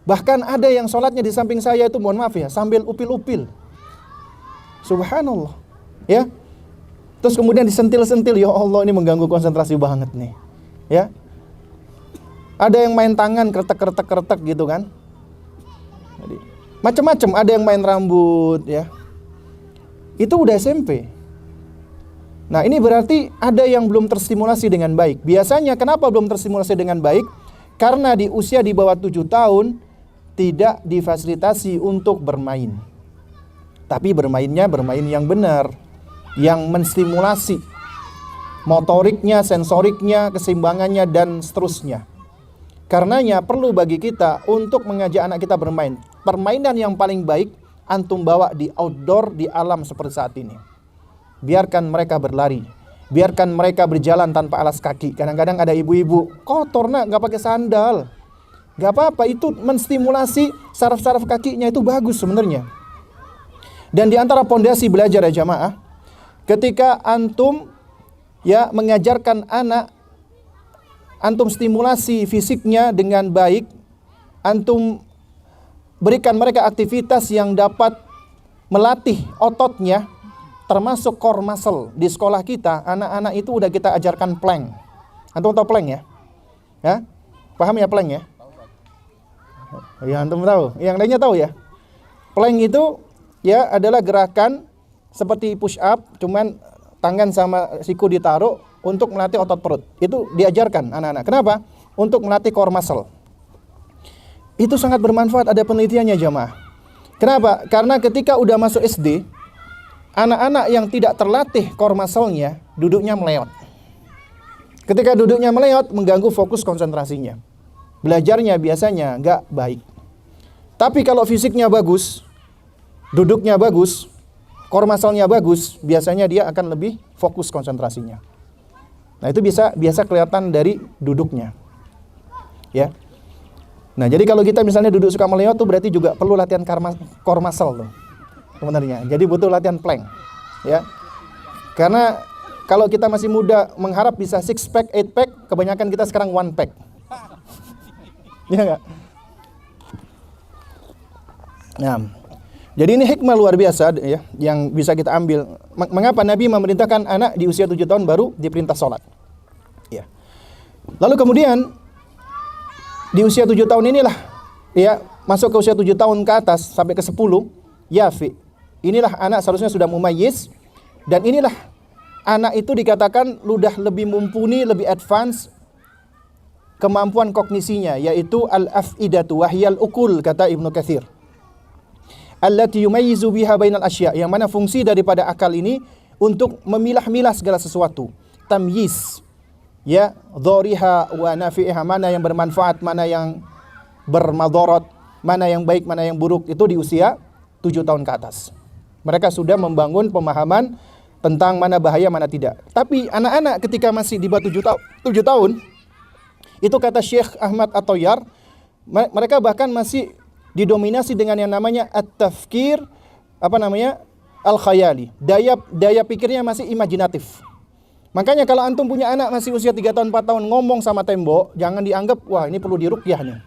Bahkan ada yang sholatnya di samping saya itu, mohon maaf ya, sambil upil-upil. Subhanallah. Ya. Terus kemudian disentil-sentil, ya Allah ini mengganggu konsentrasi banget nih. Ya. Ada yang main tangan kretek-kretek gitu kan. Jadi, macam-macam, ada yang main rambut ya. Itu udah SMP. Nah, ini berarti ada yang belum terstimulasi dengan baik. Biasanya kenapa belum terstimulasi dengan baik? Karena di usia di bawah 7 tahun tidak difasilitasi untuk bermain. Tapi bermainnya bermain yang benar, yang menstimulasi motoriknya, sensoriknya, keseimbangannya dan seterusnya. Karenanya perlu bagi kita untuk mengajak anak kita bermain. Permainan yang paling baik antum bawa di outdoor, di alam seperti saat ini. Biarkan mereka berlari, biarkan mereka berjalan tanpa alas kaki. Kadang-kadang ada ibu-ibu kotor nak, nggak pakai sandal. Gak apa-apa, itu menstimulasi saraf-saraf kakinya, itu bagus sebenarnya. Dan di antara pondasi belajar ya jamaah, ketika antum ya mengajarkan anak, antum stimulasi fisiknya dengan baik, antum berikan mereka aktivitas yang dapat melatih ototnya, termasuk core muscle. Di sekolah kita, anak-anak itu udah kita ajarkan plank. Antum tahu plank ya? Ya? Paham ya plank ya? Ya antum tahu, yang lainnya tahu ya. Plank itu ya adalah gerakan seperti push up, cuman tangan sama siku ditaruh untuk melatih otot perut. Itu diajarkan anak-anak. Kenapa? Untuk melatih core muscle. Itu sangat bermanfaat, ada penelitiannya jamaah. Kenapa? Karena ketika udah masuk SD, anak-anak yang tidak terlatih core muscle-nya duduknya meleot. Ketika duduknya meleot, mengganggu fokus konsentrasinya. Belajarnya biasanya nggak baik. Tapi kalau fisiknya bagus, duduknya bagus, core muscle-nya bagus, biasanya dia akan lebih fokus konsentrasinya. Nah, itu biasa kelihatan dari duduknya. Ya. Nah, jadi kalau kita misalnya duduk suka meleot tuh berarti juga perlu latihan core muscle tuh. Sebenarnya. Jadi butuh latihan plank. Ya. Karena kalau kita masih muda mengharap bisa 6 pack, 8 pack, kebanyakan kita sekarang 1 pack. Iya enggak? Nah, jadi ini hikmah luar biasa ya yang bisa kita ambil. Mengapa Nabi memerintahkan anak di usia 7 tahun baru diperintah sholat? Ya. Lalu kemudian di usia 7 tahun inilah ya, masuk ke usia 7 tahun ke atas sampai ke 10, yafi. Inilah anak seharusnya sudah mumayyiz, dan inilah anak itu dikatakan sudah lebih mumpuni, lebih advance kemampuan kognisinya, yaitu al-af'idatu wahyal ukul, kata Ibnu Katsir. Allati yumayyizu biha bainal asya', yang mana fungsi daripada akal ini untuk memilah-milah segala sesuatu. Tamyiz, ya, dhariha wa nafi'iha, mana yang bermanfaat, mana yang bermadharat, mana yang baik, mana yang buruk, itu di usia 7 tahun ke atas. Mereka sudah membangun pemahaman tentang mana bahaya, mana tidak. Tapi anak-anak ketika masih di bawah 7 tahun, itu kata Syekh Ahmad At-Tayyar, mereka bahkan masih didominasi dengan yang namanya at-tafkir, al-khayali. Daya pikirnya masih imajinatif. Makanya kalau antum punya anak masih usia 3 tahun, 4 tahun ngomong sama tembok, jangan dianggap, wah ini perlu diruqyah nih.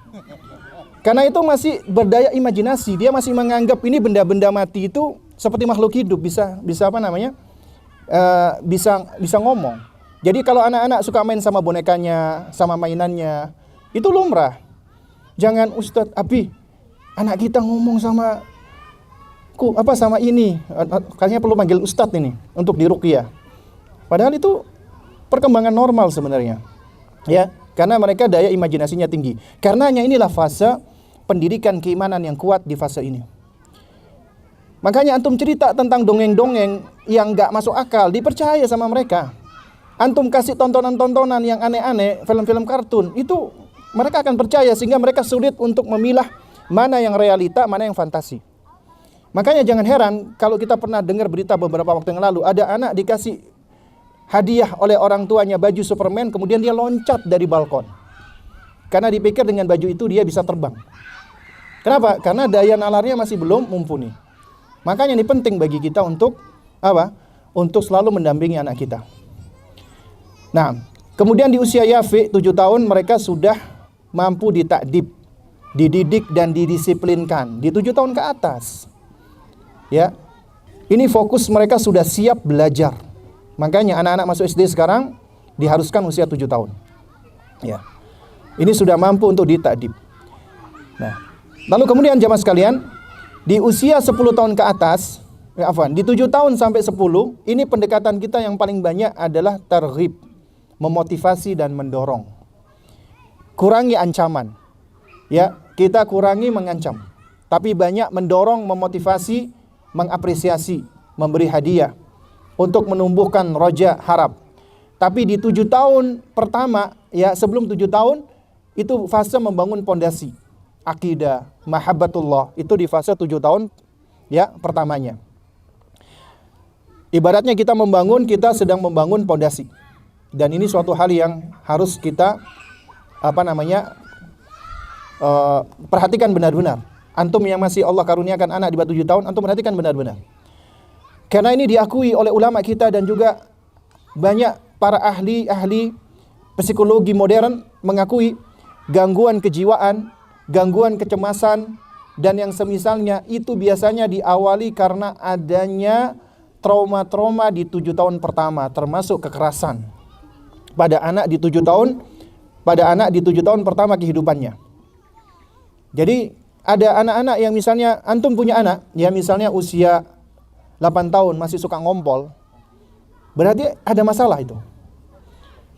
Karena itu masih berdaya imajinasi, dia masih menganggap ini benda-benda mati itu seperti makhluk hidup, bisa bisa ngomong. Jadi kalau anak-anak suka main sama bonekanya, sama mainannya, itu lumrah. Jangan, Ustadz Abi, anak kita ngomong sama ini, kayaknya perlu manggil Ustadz ini untuk diruqyah. Padahal itu perkembangan normal sebenarnya. Ya, karena mereka daya imajinasinya tinggi. Karenanya inilah fase pendidikan keimanan yang kuat di fase ini. Makanya antum cerita tentang dongeng-dongeng yang enggak masuk akal, dipercaya sama mereka. Antum kasih tontonan-tontonan yang aneh-aneh, film-film kartun, itu mereka akan percaya sehingga mereka sulit untuk memilah mana yang realita, mana yang fantasi. Makanya jangan heran kalau kita pernah dengar berita beberapa waktu yang lalu, ada anak dikasih hadiah oleh orang tuanya baju Superman, kemudian dia loncat dari balkon. Karena dipikir dengan baju itu dia bisa terbang. Kenapa? Karena daya nalarnya masih belum mumpuni. Makanya ini penting bagi kita untuk Untuk selalu mendampingi anak kita. Nah, kemudian di usia yafi 7 tahun mereka sudah mampu ditakdib, dididik dan didisiplinkan di 7 tahun ke atas. Ya. Ini fokus mereka sudah siap belajar. Makanya anak-anak masuk SD sekarang diharuskan usia 7 tahun. Ya. Ini sudah mampu untuk ditakdib. Nah, lalu kemudian jamaah sekalian, di usia 10 tahun ke atas, di 7 tahun sampai 10, ini pendekatan kita yang paling banyak adalah targhib, memotivasi dan mendorong. Kurangi ancaman. Ya, kita kurangi mengancam. Tapi banyak mendorong, memotivasi, mengapresiasi, memberi hadiah untuk menumbuhkan roja harap. Tapi di 7 tahun pertama, ya sebelum 7 tahun, itu fase membangun pondasi. Akidah, mahabbatullah, itu di fase 7 tahun ya pertamanya. Ibaratnya kita sedang membangun pondasi. Dan ini suatu hal yang harus kita perhatikan benar-benar. Antum yang masih Allah karuniakan anak di bawah 7 tahun, antum perhatikan benar-benar. Karena ini diakui oleh ulama kita dan juga banyak para ahli psikologi modern mengakui gangguan kejiwaan, gangguan kecemasan dan yang semisalnya itu biasanya diawali karena adanya trauma-trauma di 7 tahun pertama, termasuk kekerasan pada anak di 7 tahun pertama kehidupannya. Jadi ada anak-anak yang misalnya antum punya anak, ya misalnya usia 8 tahun masih suka ngompol, berarti ada masalah itu.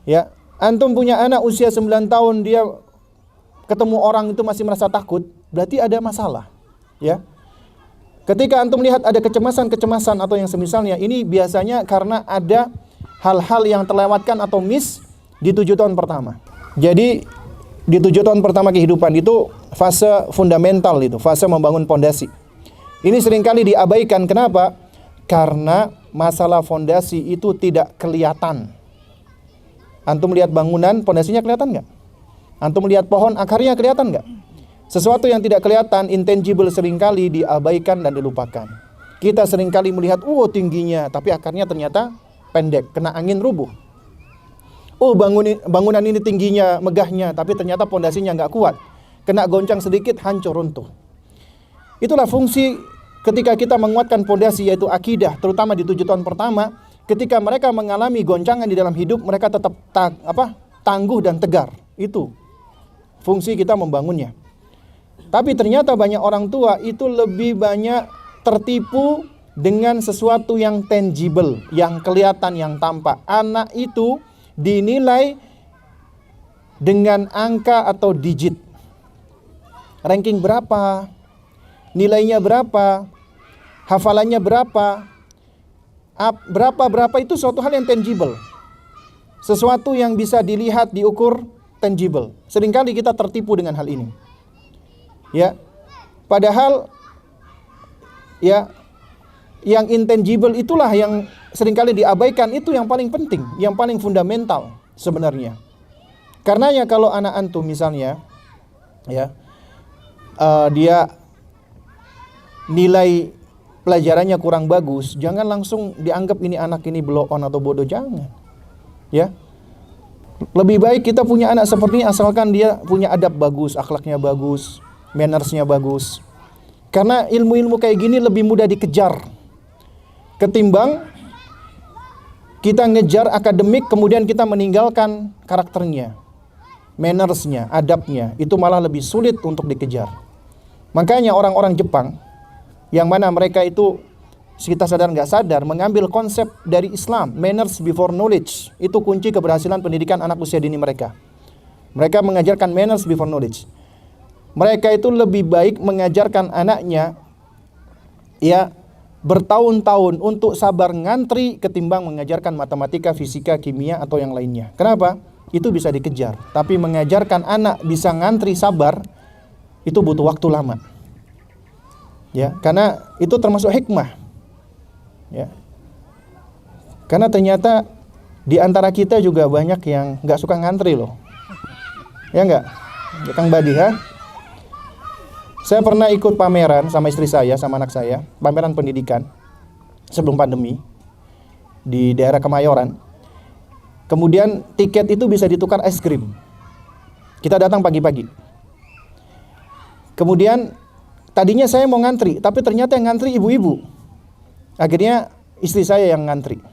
Ya, antum punya anak usia 9 tahun dia ketemu orang itu masih merasa takut, berarti ada masalah. Ya. Ketika antum lihat ada kecemasan-kecemasan atau yang semisalnya, ini biasanya karena ada hal-hal yang terlewatkan atau miss di 7 tahun pertama. Jadi di 7 tahun pertama kehidupan itu fase fundamental, itu fase membangun fondasi. Ini seringkali diabaikan. Kenapa? Karena masalah fondasi itu tidak kelihatan. Antum lihat bangunan, fondasinya kelihatan nggak? Antum lihat pohon, akarnya kelihatan nggak? Sesuatu yang tidak kelihatan, intangible, seringkali diabaikan dan dilupakan. Kita seringkali melihat, tingginya, tapi akarnya ternyata pendek, kena angin rubuh. Bangunan ini tingginya, megahnya, tapi ternyata pondasinya nggak kuat. Kena goncang sedikit, hancur runtuh. Itulah fungsi ketika kita menguatkan pondasi, yaitu akidah, terutama di 7 tahun pertama. Ketika mereka mengalami goncangan di dalam hidup, mereka tetap tangguh dan tegar. Itu fungsi kita membangunnya. Tapi ternyata banyak orang tua itu lebih banyak tertipu dengan sesuatu yang tangible, yang kelihatan, yang tampak. Anak itu dinilai dengan angka atau digit. Ranking berapa? Nilainya berapa? Hafalannya berapa? Berapa itu suatu hal yang tangible. Sesuatu yang bisa dilihat, diukur, tangible. Seringkali kita tertipu dengan hal ini. Ya, padahal ya, yang intangible itulah yang seringkali diabaikan. Itu yang paling penting, yang paling fundamental sebenarnya. Karena ya kalau anak antum misalnya, ya, dia nilai pelajarannya kurang bagus, jangan langsung dianggap ini anak ini blow on atau bodoh, jangan. Ya, lebih baik kita punya anak seperti ini asalkan dia punya adab bagus, akhlaknya bagus, mannersnya bagus. Karena ilmu-ilmu kayak gini lebih mudah dikejar ketimbang kita ngejar akademik kemudian kita meninggalkan karakternya, mannersnya, adabnya. Itu malah lebih sulit untuk dikejar. Makanya orang-orang Jepang yang mana mereka itu, kita sadar nggak sadar, mengambil konsep dari Islam, manners before knowledge. Itu kunci keberhasilan pendidikan anak usia dini mereka. Mereka mengajarkan manners before knowledge. Mereka itu lebih baik mengajarkan anaknya ya bertahun-tahun untuk sabar ngantri ketimbang mengajarkan matematika, fisika, kimia atau yang lainnya. Kenapa? Itu bisa dikejar. Tapi mengajarkan anak bisa ngantri sabar itu butuh waktu lama. Ya, karena itu termasuk hikmah. Ya. Karena ternyata di antara kita juga banyak yang nggak suka ngantri loh. Ya nggak? Ya, Kang Badi, ha? Saya pernah ikut pameran sama istri saya, sama anak saya, pameran pendidikan sebelum pandemi di daerah Kemayoran. Kemudian tiket itu bisa ditukar es krim. Kita datang pagi-pagi. Kemudian tadinya saya mau ngantri, tapi ternyata yang ngantri ibu-ibu. Akhirnya istri saya yang ngantri.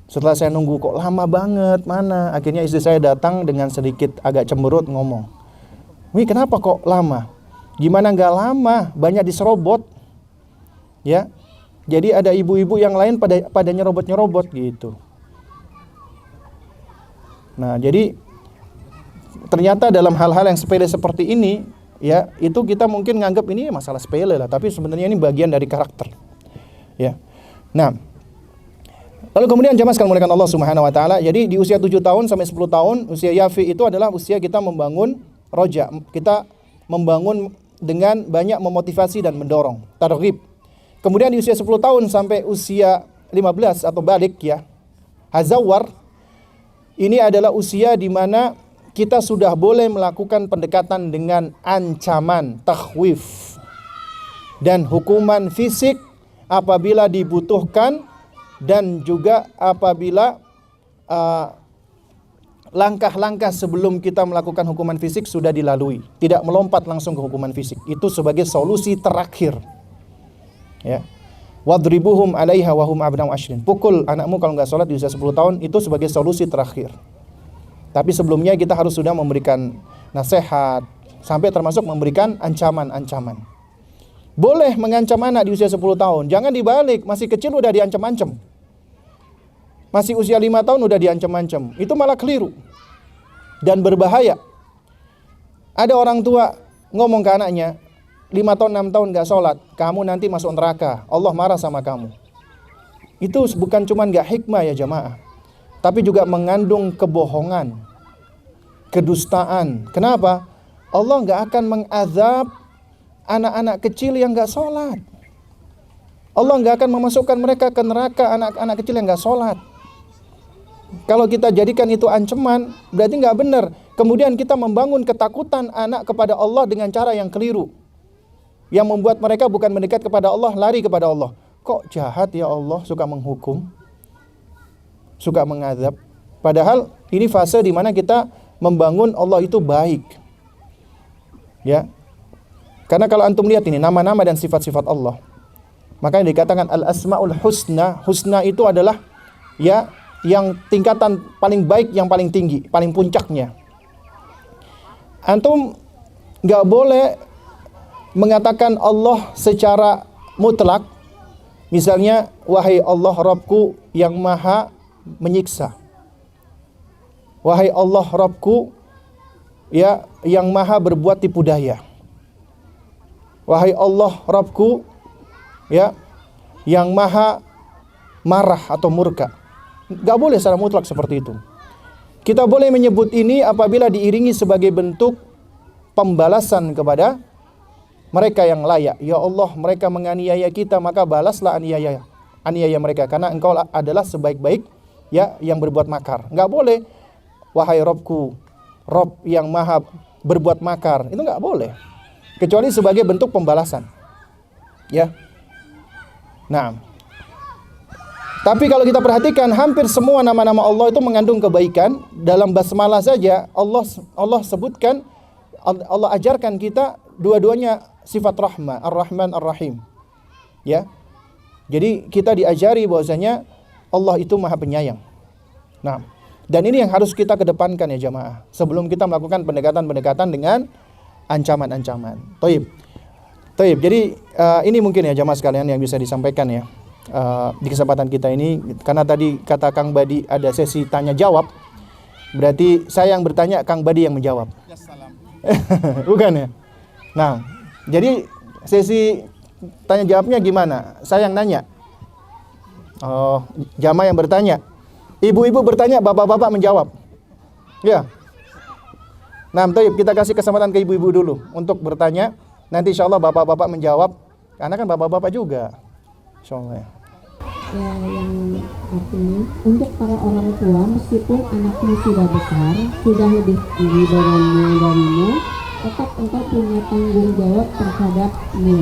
Setelah saya nunggu kok lama banget, mana? Akhirnya istri saya datang dengan sedikit agak cemberut ngomong, "Wih, kenapa kok lama?" Gimana nggak lama, banyak diserobot. Ya. Jadi ada ibu-ibu yang lain pada nyerobot-nyerobot gitu. Nah, jadi ternyata dalam hal-hal yang sepele seperti ini, ya, itu kita mungkin nganggap ini masalah sepele lah, tapi sebenarnya ini bagian dari karakter. Ya. Nah, lalu kemudian jamaah sekalian muliakan Allah Subhanahu wa taala, jadi di usia 7 tahun sampai 10 tahun, usia yafi itu adalah usia kita membangun roja. Kita membangun dengan banyak memotivasi dan mendorong, targhib. Kemudian di usia 10 tahun sampai usia 15 atau balik ya, hazawar, ini adalah usia di mana kita sudah boleh melakukan pendekatan dengan ancaman, takhwif, dan hukuman fisik apabila dibutuhkan, dan juga apabila langkah-langkah sebelum kita melakukan hukuman fisik sudah dilalui, tidak melompat langsung ke hukuman fisik. Itu sebagai solusi terakhir. Ya. Wadribuhum 'alaiha wa hum abna'u ashrin. Pukul anakmu kalau nggak sholat di usia 10 tahun, itu sebagai solusi terakhir. Tapi sebelumnya kita harus sudah memberikan nasihat, sampai termasuk memberikan ancaman-ancaman. Boleh mengancam anak di usia 10 tahun, jangan dibalik, masih kecil udah diancam-ancam. Masih usia 5 tahun udah diancam-ancam. Itu malah keliru dan berbahaya. Ada orang tua ngomong ke anaknya, 5 tahun 6 tahun gak sholat, kamu nanti masuk neraka, Allah marah sama kamu. Itu bukan cuma gak hikmah ya jamaah, tapi juga mengandung kebohongan, kedustaan. Kenapa? Allah gak akan mengazab anak-anak kecil yang gak sholat. Allah gak akan memasukkan mereka ke neraka, anak-anak kecil yang gak sholat. Kalau kita jadikan itu ancaman, berarti gak benar. Kemudian kita membangun ketakutan anak kepada Allah dengan cara yang keliru, yang membuat mereka bukan mendekat kepada Allah, lari kepada Allah. Kok jahat ya Allah, suka menghukum, suka mengazab. Padahal ini fase di mana kita membangun Allah itu baik. Ya. Karena kalau antum lihat ini nama-nama dan sifat-sifat Allah, makanya dikatakan al-asmaul husna. Husna itu adalah ya yang tingkatan paling baik, yang paling tinggi, paling puncaknya. Antum nggak boleh mengatakan Allah secara mutlak. Misalnya, wahai Allah Rabbku yang maha menyiksa. Wahai Allah Rabbku ya yang maha berbuat tipu daya. Wahai Allah Rabbku ya yang maha marah atau murka. Gak boleh secara mutlak seperti itu. Kita boleh menyebut ini apabila diiringi sebagai bentuk pembalasan kepada mereka yang layak. Ya Allah, mereka menganiaya kita, maka balaslah aniaya mereka, karena Engkau adalah sebaik-baik ya yang berbuat makar. Gak boleh wahai Rabbku, Rabb yang maha berbuat makar. Itu gak boleh, kecuali sebagai bentuk pembalasan. Ya. Nah, tapi kalau kita perhatikan, hampir semua nama-nama Allah itu mengandung kebaikan. Dalam basmalah saja Allah sebutkan, Allah ajarkan kita dua-duanya sifat rahmah, ar-Rahman ar-Rahim. Ya. Jadi kita diajari bahwasanya Allah itu maha penyayang. Nah, dan ini yang harus kita kedepankan ya jamaah, sebelum kita melakukan pendekatan-pendekatan dengan ancaman-ancaman. Taib. Jadi ini mungkin ya jamaah sekalian yang bisa disampaikan ya di kesempatan kita ini. Karena tadi kata Kang Badi ada sesi tanya jawab, berarti saya yang bertanya, Kang Badi yang menjawab. Bukan ya? Nah, jadi sesi tanya jawabnya gimana? Saya yang nanya. Oh, jamaah yang bertanya. Ibu-ibu bertanya, bapak-bapak menjawab. Ya. Nah, kita kasih kesempatan ke ibu-ibu dulu untuk bertanya. Nanti insya Allah bapak-bapak menjawab, karena kan bapak-bapak juga. Insya Allah ya. Yang artinya untuk para orang tua, meskipun anaknya sudah besar, sudah lebih tinggi darinya, tetap engkau punya tanggung jawab terhadapnya.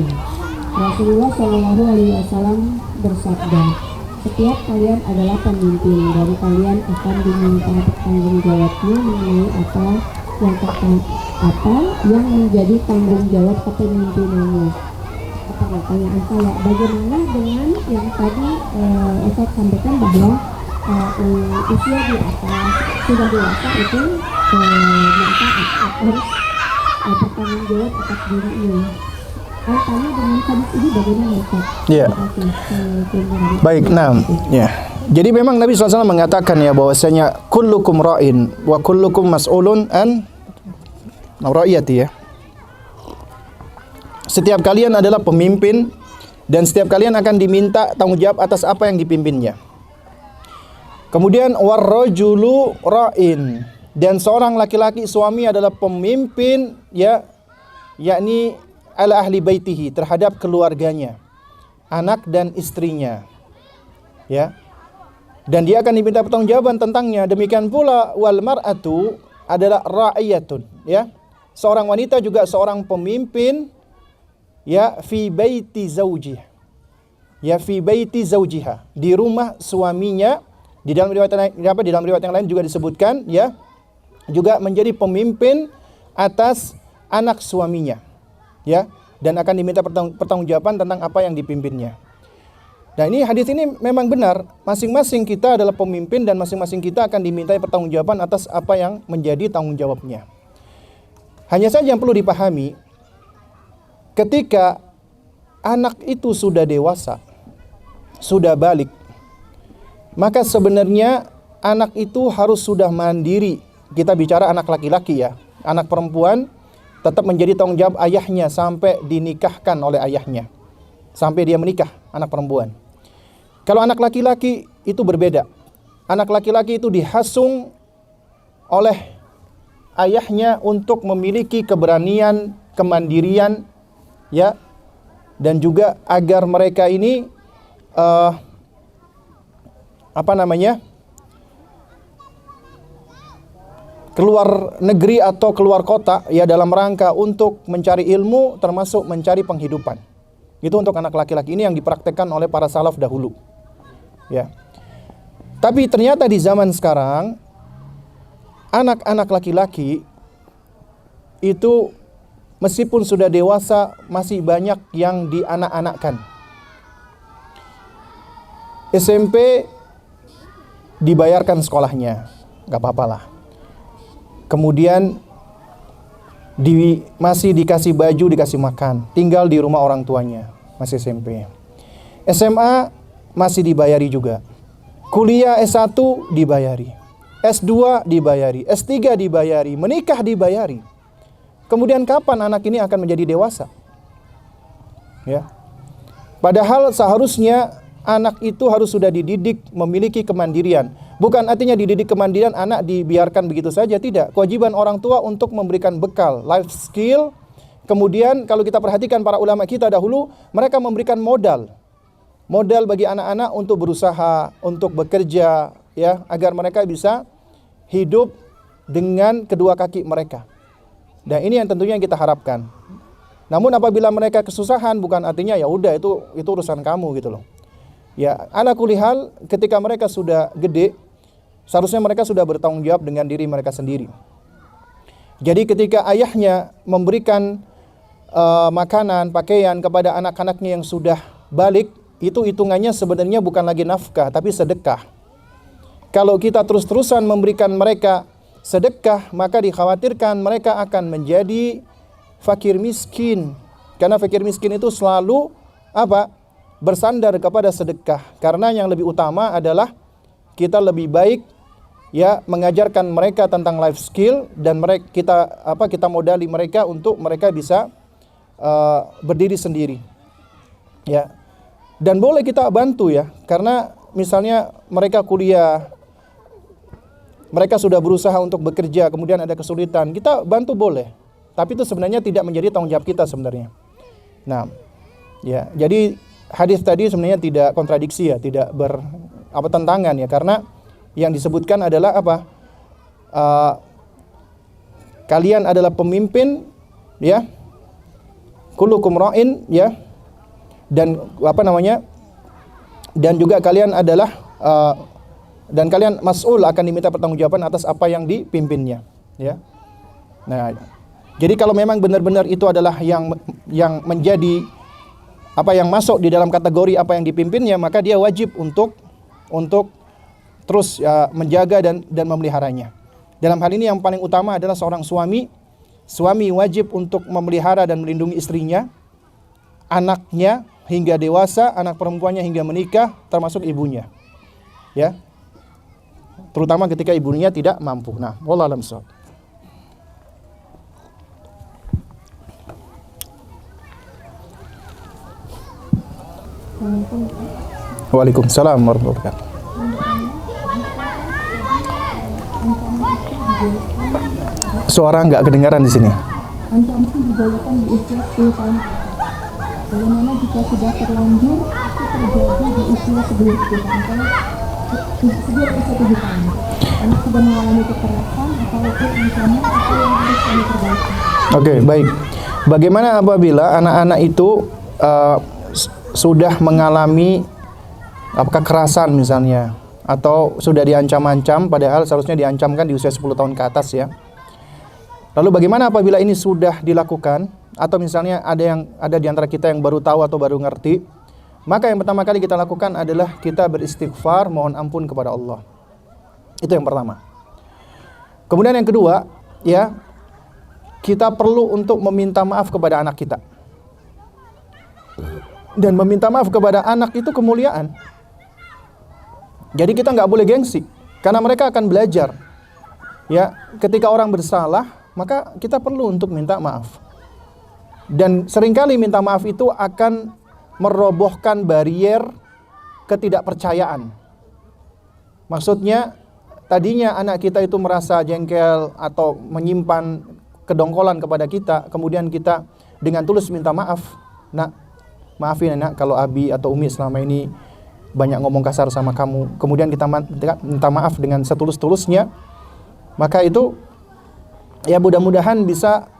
Rasulullah Shallallahu Alaihi Wasallam bersabda, setiap kalian adalah pemimpin dan kalian akan diminta bertanggung jawabnya mengenai apa yang menjadi tanggung jawab kepemimpinannya. Pertanyaan saya, bagaimana dengan yang tadi Ustaz sampaikan bahwa usia di atas sudah dewasa itu mereka harus bertanggung jawab atas dirinya. Kaitannya dengan hadis ini bagaimana Ustaz? Iya. Baik, nah, ya. Jadi memang Nabi SAW mengatakan ya bahwasanya kullukum ra'in wa kullukum mas'ulun an ra'iyati ya. Setiap kalian adalah pemimpin dan setiap kalian akan diminta tanggung jawab atas apa yang dipimpinnya. Kemudian warrajulu ra'in, dan seorang laki-laki suami adalah pemimpin ya, yakni ala ahli baitihi, terhadap keluarganya, anak dan istrinya. Ya. Dan dia akan diminta pertanggungjawaban tentangnya. Demikian pula wal mar'atu adalah ra'iyatun, ya. Seorang wanita juga seorang pemimpin ya fi baiti zaujiha. Ya fi baiti zaujiha, di rumah suaminya. Di dalam riwayat yang lain juga disebutkan ya, juga menjadi pemimpin atas anak suaminya. Ya, dan akan diminta pertanggungjawaban tentang apa yang dipimpinnya. Nah, ini hadis ini memang benar, masing-masing kita adalah pemimpin dan masing-masing kita akan dimintai pertanggungjawaban atas apa yang menjadi tanggung jawabnya. Hanya saja yang perlu dipahami, ketika anak itu sudah dewasa, sudah balik, maka sebenarnya anak itu harus sudah mandiri. Kita bicara anak laki-laki ya, anak perempuan tetap menjadi tanggung jawab ayahnya sampai dinikahkan oleh ayahnya, sampai dia menikah, anak perempuan. Kalau anak laki-laki itu berbeda. Anak laki-laki itu dihasung oleh ayahnya untuk memiliki keberanian, kemandirian, ya, dan juga agar mereka ini keluar negeri atau keluar kota, ya, dalam rangka untuk mencari ilmu, termasuk mencari penghidupan. Itu untuk anak laki-laki. Ini yang dipraktekkan oleh para salaf dahulu, ya. Tapi ternyata di zaman sekarang anak-anak laki-laki itu meskipun sudah dewasa masih banyak yang dianak-anakkan. SMP dibayarkan sekolahnya, gak apa-apalah. Kemudian masih dikasih baju, dikasih makan, tinggal di rumah orang tuanya, masih SMP. SMA masih dibayari juga. Kuliah S1 dibayari, S2 dibayari, S3 dibayari, menikah dibayari. Kemudian kapan anak ini akan menjadi dewasa? Ya. Padahal seharusnya anak itu harus sudah dididik memiliki kemandirian. Bukan artinya dididik kemandirian anak dibiarkan begitu saja, tidak. Kewajiban orang tua untuk memberikan bekal, life skill. Kemudian kalau kita perhatikan para ulama kita dahulu, mereka memberikan modal bagi anak-anak untuk berusaha, untuk bekerja, ya, agar mereka bisa hidup dengan kedua kaki mereka. Dan ini yang tentunya kita harapkan. Namun apabila mereka kesusahan, bukan artinya ya udah itu urusan kamu gitu loh. Ya, ala kulli hal, ketika mereka sudah gede, seharusnya mereka sudah bertanggung jawab dengan diri mereka sendiri. Jadi ketika ayahnya memberikan makanan, pakaian kepada anak-anaknya yang sudah balik, itu hitungannya sebenarnya bukan lagi nafkah, tapi sedekah. Kalau kita terus-terusan memberikan mereka sedekah, maka dikhawatirkan mereka akan menjadi fakir miskin. Karena fakir miskin itu selalu bersandar kepada sedekah. Karena yang lebih utama adalah kita lebih baik, ya, mengajarkan mereka tentang life skill, dan kita modali mereka untuk mereka bisa berdiri sendiri, ya. Dan boleh kita bantu, ya, karena misalnya mereka kuliah, mereka sudah berusaha untuk bekerja, kemudian ada kesulitan, kita bantu boleh. Tapi itu sebenarnya tidak menjadi tanggung jawab kita sebenarnya. Nah, ya, jadi hadis tadi sebenarnya tidak kontradiksi, ya, tidak bertentangan, ya, karena yang disebutkan adalah kalian adalah pemimpin, ya, kullukum ra'in, ya, dan dan juga kalian adalah dan kalian mas'ul, akan diminta pertanggungjawaban atas apa yang dipimpinnya, ya. Nah, jadi kalau memang benar-benar itu adalah yang menjadi yang masuk di dalam kategori apa yang dipimpinnya, maka dia wajib untuk terus, ya, menjaga dan memeliharanya. Dalam hal ini yang paling utama adalah seorang suami wajib untuk memelihara dan melindungi istrinya, anaknya hingga dewasa, anak perempuannya hingga menikah, termasuk ibunya, ya, terutama ketika ibunya tidak mampu. Nah, wallahu a'lam bishawab. Waalaikumsalam warahmatullahi wabarakatuh. Suara nggak kedengaran di sini. Ancaman dibolehkan di usia 10 tahun. Bagaimana jika sudah terlanjur itu terjadi di usia sebelum 10 tahun? Sebelum usia 7 tahun. Anak sudah mengalami kekerasan atau ancaman, apa yang harus kami perbaiki? Oke, baik. Bagaimana apabila anak-anak itu sudah mengalami kekerasan misalnya, atau sudah diancam-ancam, padahal seharusnya diancamkan di usia 10 tahun ke atas, ya. Lalu bagaimana apabila ini sudah dilakukan, atau misalnya ada di antara kita yang baru tahu atau baru ngerti, maka yang pertama kali kita lakukan adalah kita beristighfar, mohon ampun kepada Allah. Itu yang pertama. Kemudian yang kedua, ya, kita perlu untuk meminta maaf kepada anak kita. Dan meminta maaf kepada anak itu kemuliaan. Jadi kita nggak boleh gengsi, karena mereka akan belajar. Ya, ketika orang bersalah, maka kita perlu untuk minta maaf. Dan seringkali minta maaf itu akan merobohkan barier ketidakpercayaan. Maksudnya, tadinya anak kita itu merasa jengkel atau menyimpan kedongkolan kepada kita, kemudian kita dengan tulus minta maaf. Nak, maafin nak kalau Abi atau Umi selama ini banyak ngomong kasar sama kamu. Kemudian kita minta maaf dengan setulus-tulusnya. Maka itu ya mudah-mudahan bisa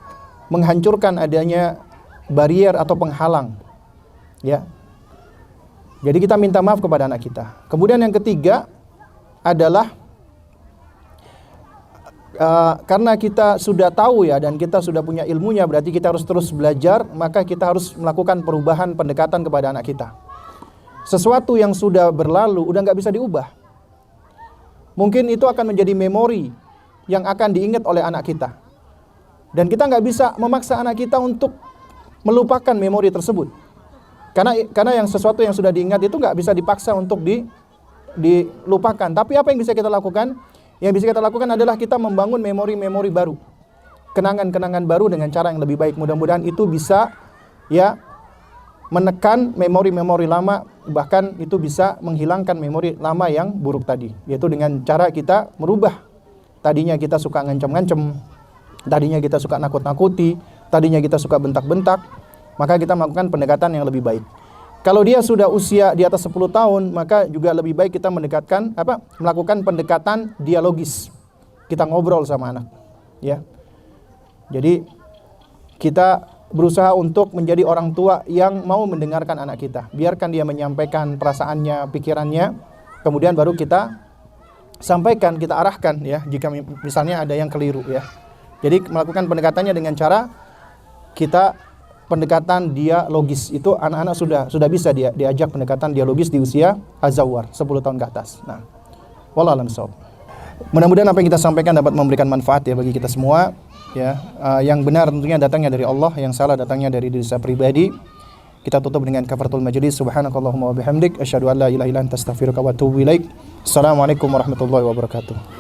menghancurkan adanya barier atau penghalang. Ya. Jadi kita minta maaf kepada anak kita. Kemudian yang ketiga adalah karena kita sudah tahu ya dan kita sudah punya ilmunya, berarti kita harus terus belajar, maka kita harus melakukan perubahan pendekatan kepada anak kita. Sesuatu yang sudah berlalu udah nggak bisa diubah. Mungkin itu akan menjadi memori yang akan diingat oleh anak kita. Dan kita nggak bisa memaksa anak kita untuk melupakan memori tersebut. Karena yang sesuatu yang sudah diingat itu nggak bisa dipaksa untuk dilupakan. Tapi apa yang bisa kita lakukan? Yang bisa kita lakukan adalah kita membangun memori-memori baru. Kenangan-kenangan baru dengan cara yang lebih baik. Mudah-mudahan itu bisa ya menekan memori-memori lama, bahkan itu bisa menghilangkan memori lama yang buruk tadi. Yaitu dengan cara kita merubah. Tadinya kita suka ngancam-ngancam, tadinya kita suka nakut-nakuti, tadinya kita suka bentak-bentak, maka kita melakukan pendekatan yang lebih baik. Kalau dia sudah usia di atas 10 tahun, maka juga lebih baik kita melakukan pendekatan dialogis. Kita ngobrol sama anak, ya. Jadi kita berusaha untuk menjadi orang tua yang mau mendengarkan anak kita. Biarkan dia menyampaikan perasaannya, pikirannya, kemudian baru kita sampaikan, kita arahkan ya jika misalnya ada yang keliru ya. Jadi melakukan pendekatannya dengan cara kita pendekatan dialogis. Itu anak-anak sudah bisa diajak pendekatan dialogis di usia azawar 10 tahun ke atas. Nah, wallahu a'lam bishawab. Mudah-mudahan apa yang kita sampaikan dapat memberikan manfaat ya bagi kita semua ya. Yang benar tentunya datangnya dari Allah, yang salah datangnya dari diri saya pribadi. Kita tutup dengan kafaratul majlis. Subhanakallahumma wa bihamdik asyhadu an la ilaha illa anta astaghfiruka wa atubu ilaik. Assalamualaikum warahmatullahi wabarakatuh.